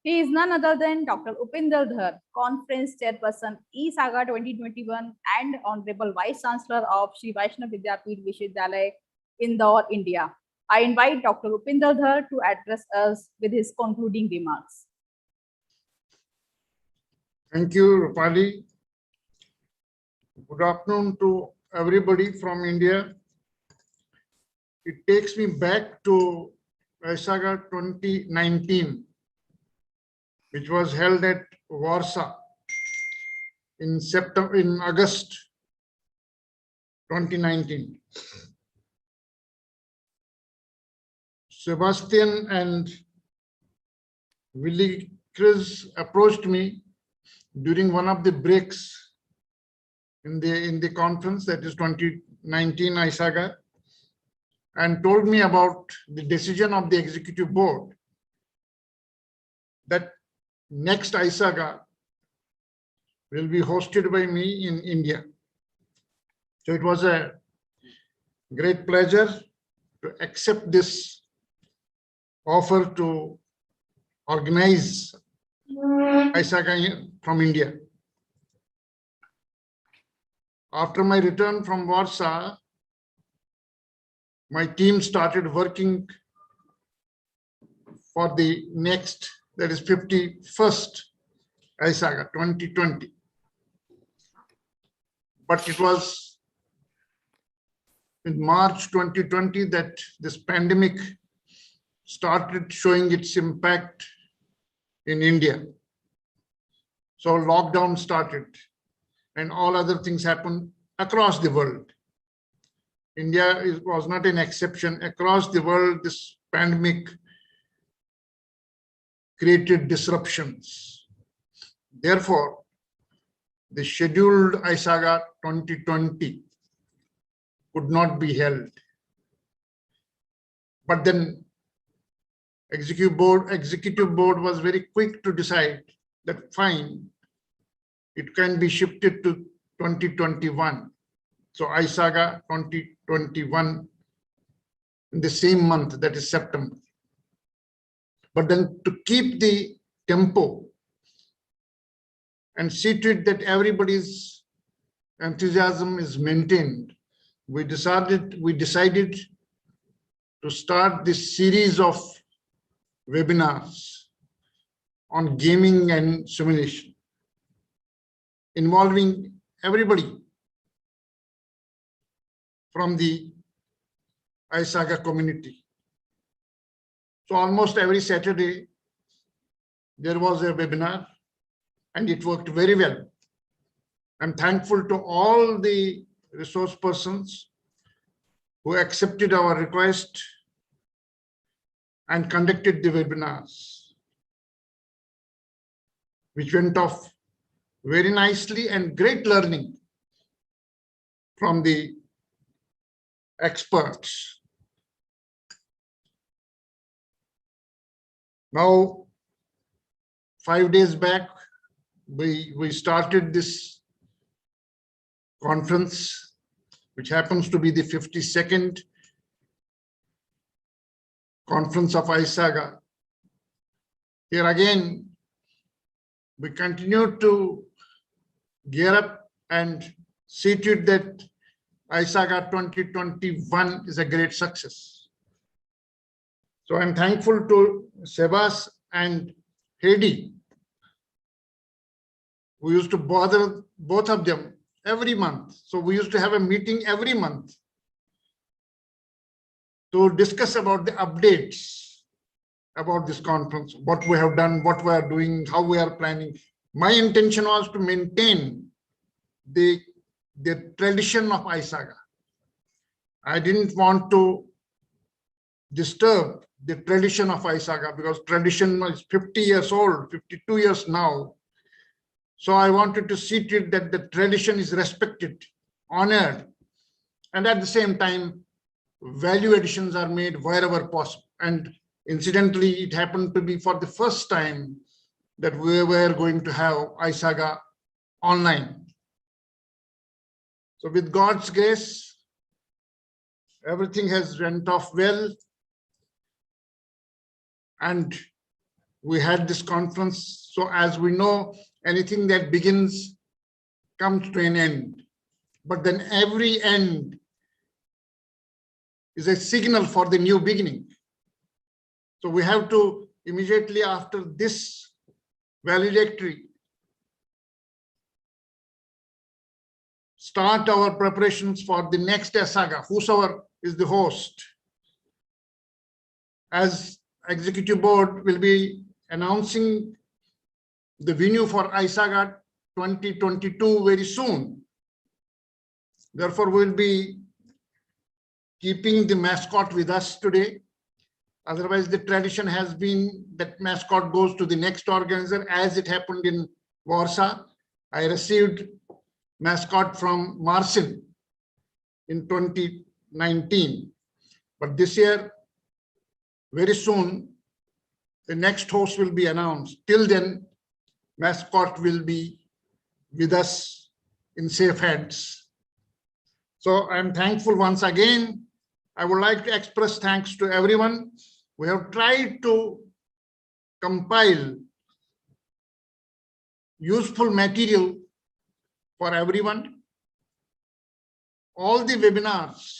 S9: He is none other than Dr. Upinder Dhar, Conference Chairperson ISAGA 2021 and Honorable Vice Chancellor of Sri Vaishnav Vidyapeeth Vishwavidyalaya, Indore, India. I invite Dr. Upinder Dhar to address us with his concluding remarks.
S2: Thank you, Rupali. Good afternoon to everybody from India. It takes me back to ISAGA 2019, which was held at Warsaw in August 2019. Sebastian and Willie Chris approached me during one of the breaks in the conference, that is 2019 ISAGA, and told me about the decision of the executive board that next ISAGA will be hosted by me in India. So it was a great pleasure to accept this offer to organize ISAGA from India. After my return from Warsaw, my team started working for the next, that is 51st ISAGA 2020. But it was in March 2020 that this pandemic started showing its impact in India. So lockdown started and all other things happened across the world. India was not an exception. Across the world, this pandemic created disruptions. Therefore, the scheduled ISAGA 2020 could not be held. But then executive board was very quick to decide that fine, it can be shifted to 2021. So ISAGA 2021 in the same month, that is September. But then to keep the tempo and see to it that everybody's enthusiasm is maintained, we decided to start this series of webinars on gaming and simulation, involving everybody from the ISAGA community. So almost every Saturday, there was a webinar and it worked very well. I'm thankful to all the resource persons who accepted our request and conducted the webinars, which went off very nicely and great learning from the experts. Now, 5 days back, we started this conference, which happens to be the 52nd conference of ISAGA. Here again, we continue to gear up and see to it that ISAGA 2021 is a great success. So I'm thankful to Sebas and Heidi, who used to bother both of them every month. So we used to have a meeting every month to discuss about the updates about this conference, what we have done, what we are doing, how we are planning. My intention was to maintain the tradition of ISAGA. I didn't want to disturb the tradition of ISAGA because tradition is 50 years old, 52 years now. So I wanted to see to it that the tradition is respected, honored, and at the same time, value additions are made wherever possible. And incidentally, it happened to be for the first time that we were going to have ISAGA online. So with God's grace, everything has went off well. And we had this conference. So as we know, anything that begins comes to an end. But then every end is a signal for the new beginning. So we have to immediately after this valedictory start our preparations for the next ISAGA, whosoever is the host. As executive board will be announcing the venue for ISAGA 2022 very soon. Therefore, we'll be keeping the mascot with us today. Otherwise, the tradition has been that mascot goes to the next organizer, as it happened in Warsaw. I received mascot from Marcin in 2019. But this year, very soon, the next host will be announced. Till then, mascot will be with us in safe hands. So I'm thankful once again. I would like to express thanks to everyone. We have tried to compile useful material for everyone. All the webinars,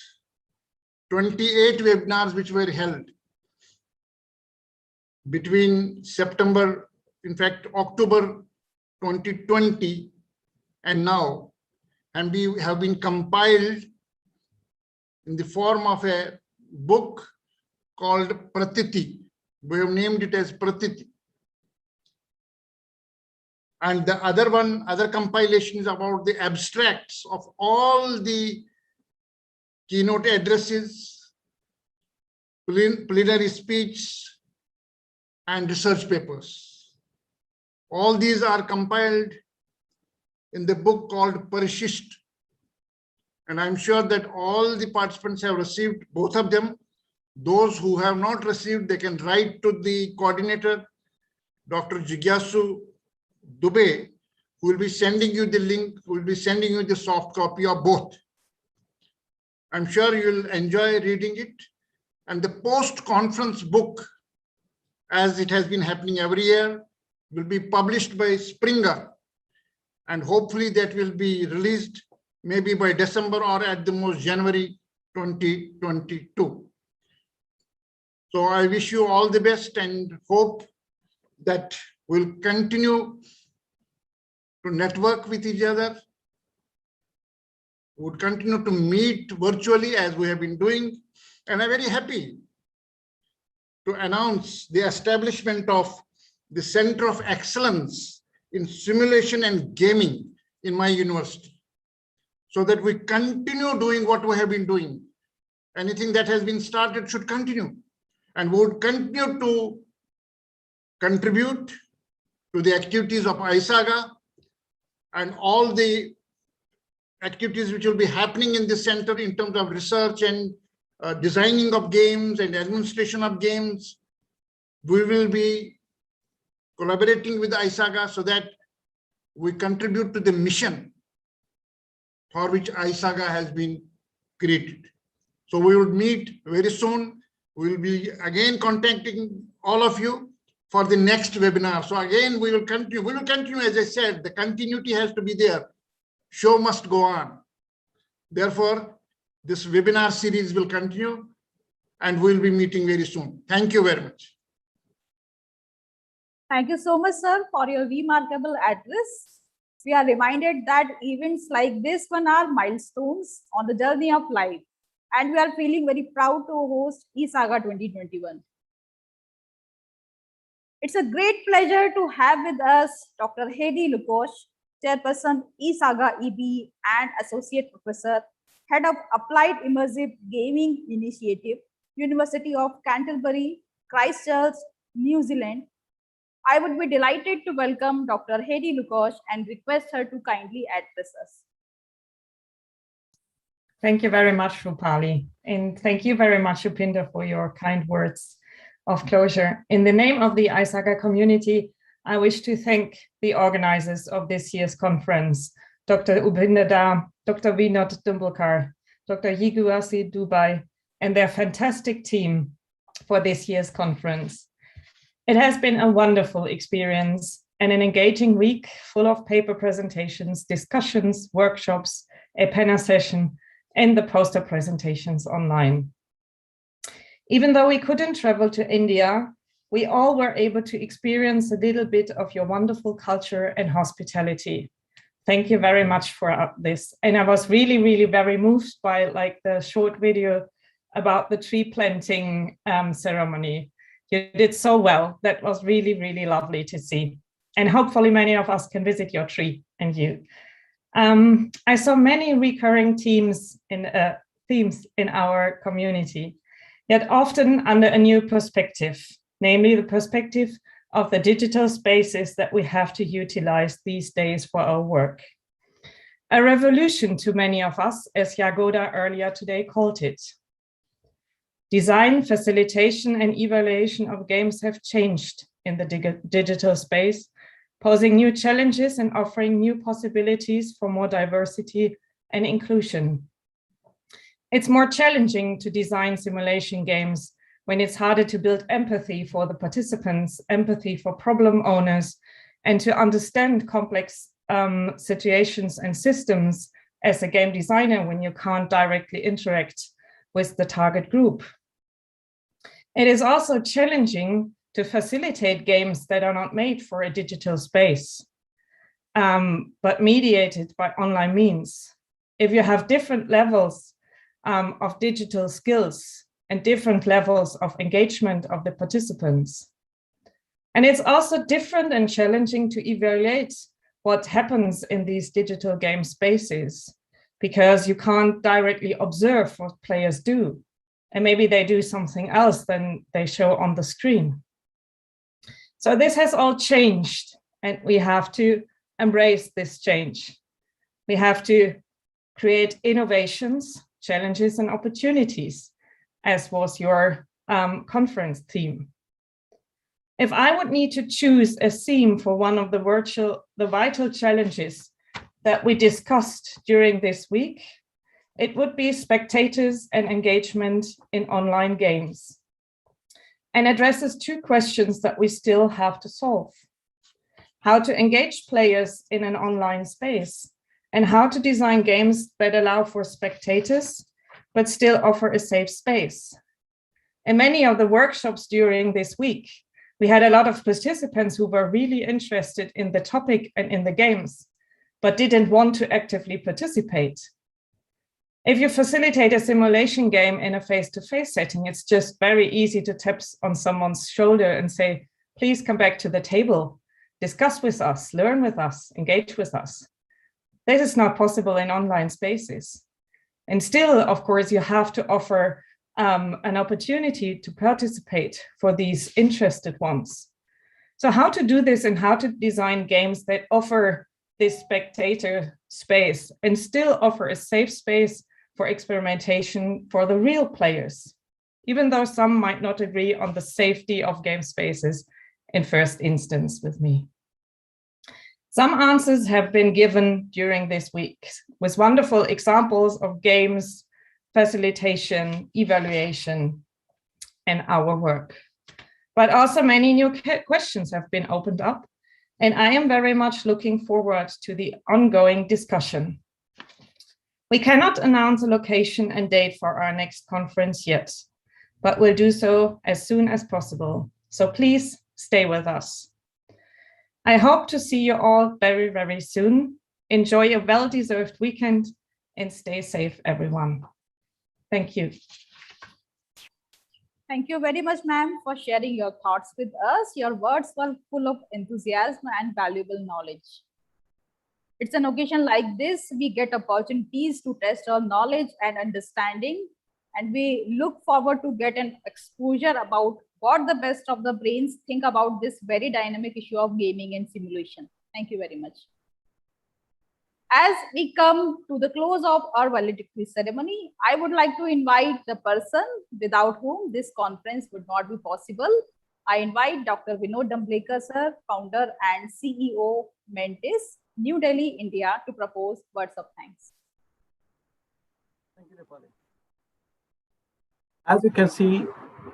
S2: 28 webinars which were held between September, in fact, October 2020 and now, and we have been compiled in the form of a book called Pratiti. We have named it as Pratiti. And the other compilation is about the abstracts of all the keynote addresses, plenary speech, and research papers. All these are compiled in the book called Parishisht. And I'm sure that all the participants have received both of them. Those who have not received, they can write to the coordinator, Dr. Jigyasu Dubey, who will be sending you the link, who will be sending you the soft copy of both. I'm sure you'll enjoy reading it. And the post-conference book, as it has been happening every year, will be published by Springer. And hopefully that will be released maybe by December or at the most January 2022. So I wish you all the best and hope that we'll continue to network with each other. We would continue to meet virtually as we have been doing. And I'm very happy to announce the establishment of the Center of Excellence in Simulation and Gaming in my university, so that we continue doing what we have been doing. Anything that has been started should continue, and we would continue to contribute to the activities of ISAGA and all the activities which will be happening in this center in terms of research and designing of games and administration of games. We will be collaborating with ISAGA so that we contribute to the mission for which ISAGA has been created. So we will meet very soon. We will be again contacting all of you for the next webinar. So again, we will continue. We will continue, as I said, the continuity has to be there. Show must go on. Therefore, this webinar series will continue and we'll be meeting very soon. Thank you very much.
S9: Thank you so much, sir, for your remarkable address. We are reminded that events like this one are milestones on the journey of life, and we are feeling very proud to host ISAGA 2021. It's a great pleasure to have with us Dr. Heidi Lukosh, Chairperson ISAGA EB and Associate Professor, Head of Applied Immersive Gaming Initiative, University of Canterbury, Christchurch, New Zealand. I would be delighted to welcome Dr. Heidi Lukosh and request her to kindly address us.
S11: Thank you very much, Rupali. And thank you very much, Upinder, for your kind words of closure. In the name of the ISAGA community, I wish to thank the organizers of this year's conference Dr. Upinder Da, Dr. Vinod Dumbulkar, Dr. Yiguasi Dubai, and their fantastic team for this year's conference. It has been a wonderful experience and an engaging week full of paper presentations, discussions, workshops, a panel session, and the poster presentations online. Even though we couldn't travel to India, we all were able to experience a little bit of your wonderful culture and hospitality. Thank you very much for this. And I was really, really very moved by like the short video about the tree planting ceremony. You did so well. That was really, really lovely to see. And hopefully many of us can visit your tree and you. I saw many recurring themes in our community, yet often under a new perspective, namely the perspective of the digital spaces that we have to utilize these days for our work. A revolution to many of us, as Jagoda earlier today called it. Design, facilitation, and evaluation of games have changed in the digital space, posing new challenges and offering new possibilities for more diversity and inclusion. It's more challenging to design simulation games when it's harder to build empathy for the participants, empathy for problem owners, and to understand complex situations and systems as a game designer when you can't directly interact with the target group. It is also challenging to facilitate games that are not made for a digital space, but mediated by online means. If you have different levels of digital skills and different levels of engagement of the participants. And it's also different and challenging to evaluate what happens in these digital game spaces, because you can't directly observe what players do. And maybe they do something else than they show on the screen. So this has all changed, and we have to embrace this change. We have to create innovations, challenges, and opportunities, as was your conference theme. If I would need to choose a theme for one of the vital challenges that we discussed during this week, it would be spectators and engagement in online games, and addresses two questions that we still have to solve: how to engage players in an online space, and how to design games that allow for spectators, but still offer a safe space. In many of the workshops during this week, we had a lot of participants who were really interested in the topic and in the games, but didn't want to actively participate. If you facilitate a simulation game in a face-to-face setting, it's just very easy to tap on someone's shoulder and say, please come back to the table, discuss with us, learn with us, engage with us. This is not possible in online spaces. And still, of course, you have to offer an opportunity to participate for these interested ones. So how to do this and how to design games that offer this spectator space and still offer a safe space for experimentation for the real players, even though some might not agree on the safety of game spaces in first instance with me. Some answers have been given during this week with wonderful examples of games, facilitation, evaluation, and our work. But also many new questions have been opened up, and I am very much looking forward to the ongoing discussion. We cannot announce a location and date for our next conference yet, but we'll do so as soon as possible. So please stay with us. I hope to see you all very, very soon. Enjoy a well-deserved weekend and stay safe, everyone. Thank you.
S9: Thank you very much, ma'am, for sharing your thoughts with us. Your words were full of enthusiasm and valuable knowledge. It's an occasion like this, we get opportunities to test our knowledge and understanding, and we look forward to get an exposure about what the best of the brains think about this very dynamic issue of gaming and simulation. Thank you very much. As we come to the close of our valedictory ceremony, I would like to invite the person without whom this conference would not be possible. I invite Dr. Vinod Damblekar, sir, founder and CEO, Mentis, New Delhi, India, to propose words of thanks.
S1: Thank you, Nepali. As you can see,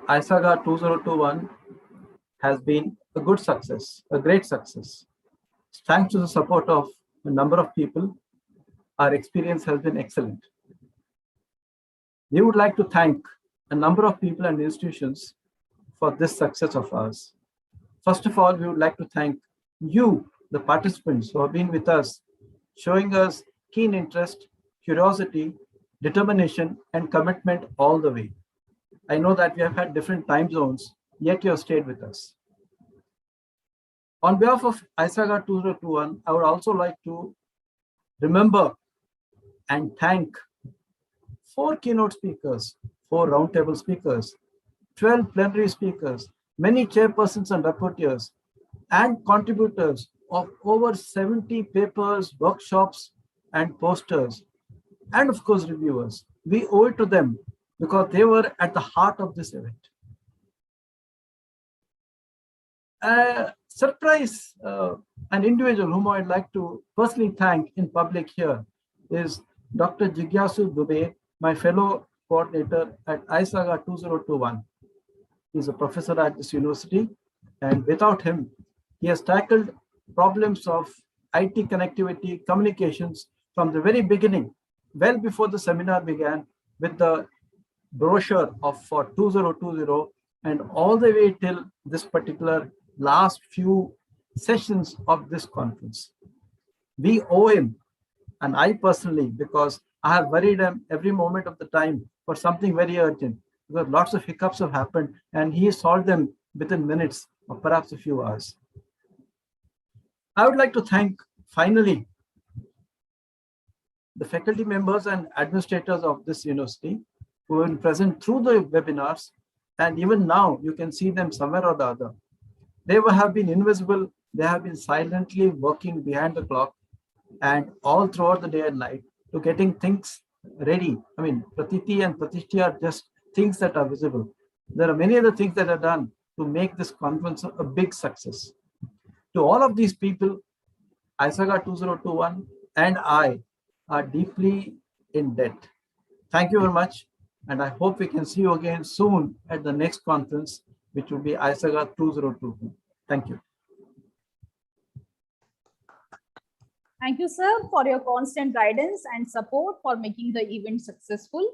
S1: ISAGA 2021 has been a good success, a great success. Thanks to the support of a number of people, our experience has been excellent. We would like to thank a number of people and institutions for this success of ours. First of all, we would like to thank you, the participants who have been with us, showing us keen interest, curiosity, determination, and commitment all the way. I know that we have had different time zones, yet you have stayed with us. On behalf of ISAGA 2021, I would also like to remember and thank 4 keynote speakers, 4 roundtable speakers, 12 plenary speakers, many chairpersons and rapporteurs, and contributors of over 70 papers, workshops, and posters, and of course reviewers. We owe it to them because they were at the heart of this event. Surprise, an individual whom I'd like to personally thank in public here is Dr. Jigyasu Dubey, my fellow coordinator at ISAGA 2021. He's a professor at this university, and without him, he has tackled problems of IT connectivity, communications from the very beginning, well before the seminar began, with the brochure for 2020 and all the way till this particular last few sessions of this conference. We owe him, and I personally, because I have worried him every moment of the time for something very urgent, because lots of hiccups have happened and he solved them within minutes or perhaps a few hours. I would like to thank finally the faculty members and administrators of this university who have been present through the webinars, and even now you can see them somewhere or the other. They have been invisible, they have been silently working behind the clock and all throughout the day and night to getting things ready. I mean, Pratiti and Pratishti are just things that are visible. There are many other things that are done to make this conference a big success. To all of these people, ISAGA 2021 and I are deeply in debt. Thank you very much, and I hope we can see you again soon at the next conference, which will be ISAGA 2022. Thank you.
S9: Thank you, sir, for your constant guidance and support for making the event successful.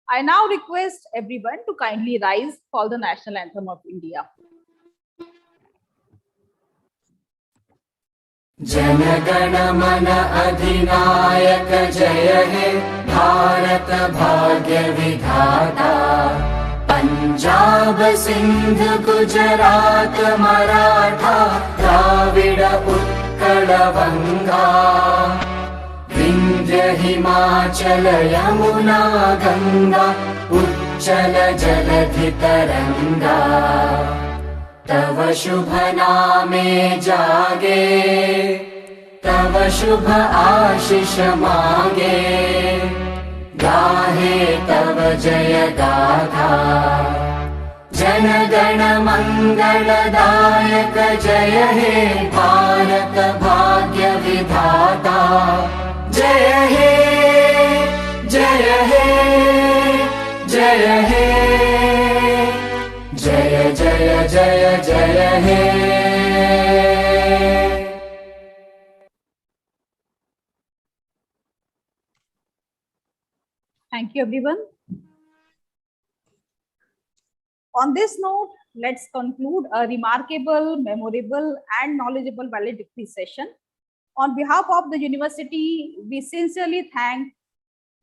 S9: I now request everyone to kindly rise for the national anthem of India.
S12: Jana Gana मन अधिनायक जय हे भारत भाग्य विधाता पंजाब सिंध गुजरात मराठा द्राविड उत्कल बंगा विंध्य हिमाचल यमुना गंगा उच्चल जलधि तरंगा तव शुभ नामे जागे तव शुभ आशीष मांगे गाहे तव जय गाथा जन गण मंगलदायक जय हे भारत भाग्य विधाता जय हे जय हे जय हे जय जय जय जय हे
S9: Thank you, everyone. On this note, let's conclude a remarkable, memorable, and knowledgeable valedictory session. On behalf of the university, we sincerely thank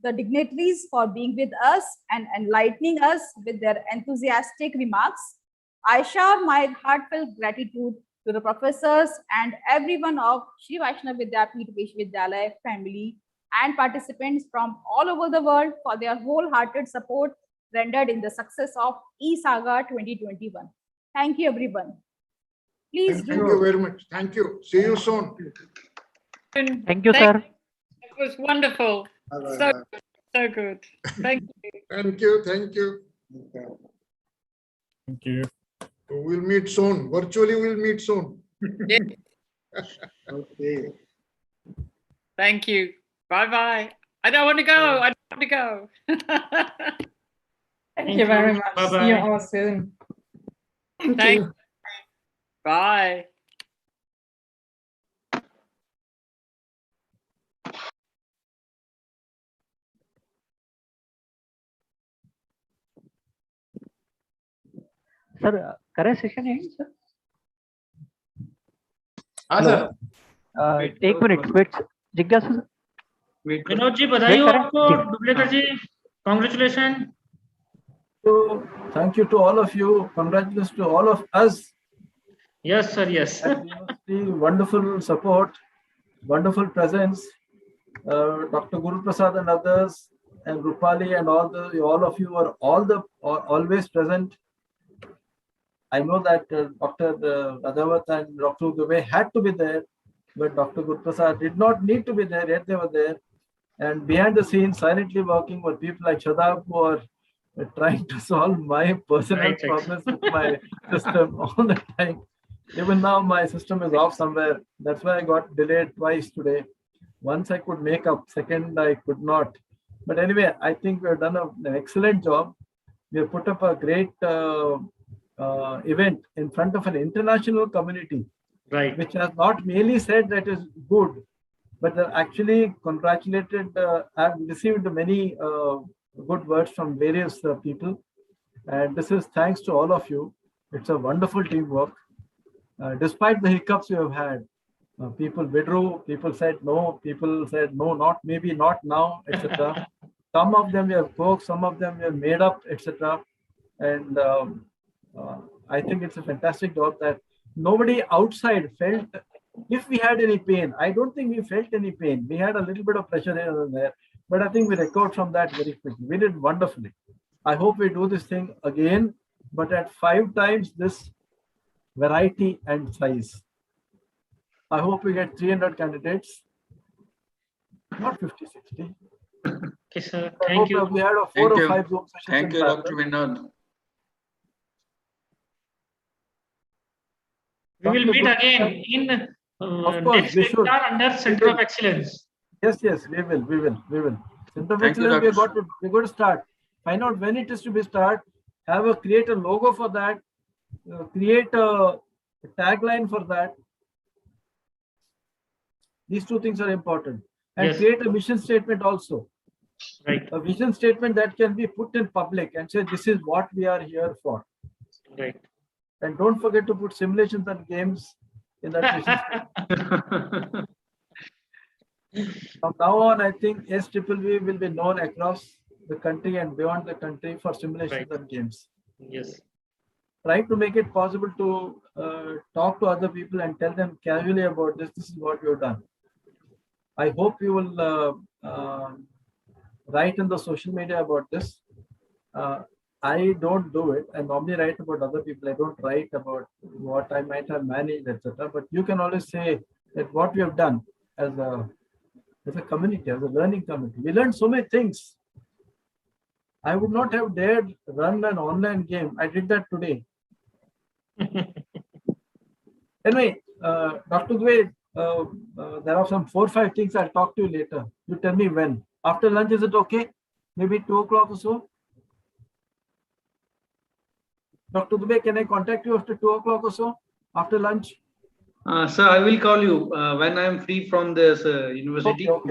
S9: the dignitaries for being with us and enlightening us with their enthusiastic remarks. I share my heartfelt gratitude to the professors and everyone of Shri Vaishnava Vidyapeeth Vishwavidyalaya family and participants from all over the world for their wholehearted support rendered in the success of ISAGA 2021. Thank you, everyone. Please
S2: Thank you very much. Thank you. See you soon.
S3: Thank you, sir. It was wonderful. So good. Thank you.
S2: Thank you. Thank you.
S5: Thank you.
S2: We'll meet soon. Virtually, we'll meet soon.
S3: Yeah.
S7: Okay.
S3: Thank you. Bye-bye. I don't want to go. I don't want to go.
S11: Thank you very much. See you
S13: Bye-bye.
S11: all soon.
S3: Thank you. Bye.
S14: Sir, current session ends, sir?
S13: sir.
S14: एक minute wait जिज्ञासु sir
S13: Vinod ji बधाई हो आपको डुप्लेकर जी congratulation
S1: So thank you to all of you. Congratulations to all of us.
S13: Yes, sir. Yes.
S1: Wonderful support, wonderful presence. Dr. Guru Prasad and others, and Rupali and all of you are always present. I know that Dr. Radhavat and Dr. Dubey had to be there, but Dr. Guru Prasad did not need to be there, yet they were there. And behind the scenes, silently working were people like Shadab who are trying to solve my personal problems with my system all the time. Even now, my system is off somewhere. That's why I got delayed twice today. Once I could make up, second I could not. But anyway, I think we've done an excellent job. We have put up a great event in front of an international community, which has not merely said that is good, but actually congratulated. I've received many good words from various people, and this is thanks to all of you. It's a wonderful teamwork. Despite the hiccups we have had, people withdrew, people said no, not maybe, not now, etc. Some of them we have coaxed, some of them we have made up, etc. And I think it's a fantastic job that nobody outside felt. If we had any pain, I don't think we felt any pain. We had a little bit of pressure here and there, but I think we recovered from that very quickly. We did wonderfully. I hope we do this thing again, but at 5 times this variety and size. I hope we get 300 candidates, not 50, 60.
S13: Okay, sir.
S1: I
S13: Thank
S1: hope
S13: you.
S1: we had a 4 or 5 Zoom sessions.
S15: Thank you, Dr. Vinod.
S13: We will meet again in next webinar under Center of Excellence.
S1: Yes, we will. Center of
S15: Thank you,
S1: Excellence, we're going to start. Find out when it is to be start. Create a logo for that. Create a tagline for that. These 2 things are important. And create a mission statement also.
S13: Right.
S1: A vision statement that can be put in public and say, this is what we are here for.
S13: Right.
S1: And don't forget to put simulations and games in that vision statement. From now on, I think SWV will be known across the country and beyond the country for simulations and games.
S13: Yes.
S1: Try to make it possible to talk to other people and tell them casually about this. This is what you've done. I hope you will write in the social media about this. I don't do it. I normally write about other people. I don't write about what I might have managed, etc. But you can always say that what we have done as a community, as a learning community. We learned so many things. I would not have dared run an online game. I did that today. Anyway, Dr. Dway, there are some 4 or 5 things I'll talk to you later. You tell me when. After lunch, is it okay? Maybe 2 o'clock or so? Dr. Dubey, can I contact you after 2 o'clock or so? After lunch?
S7: Sir, I will call you when I am free from this university.
S1: Okay.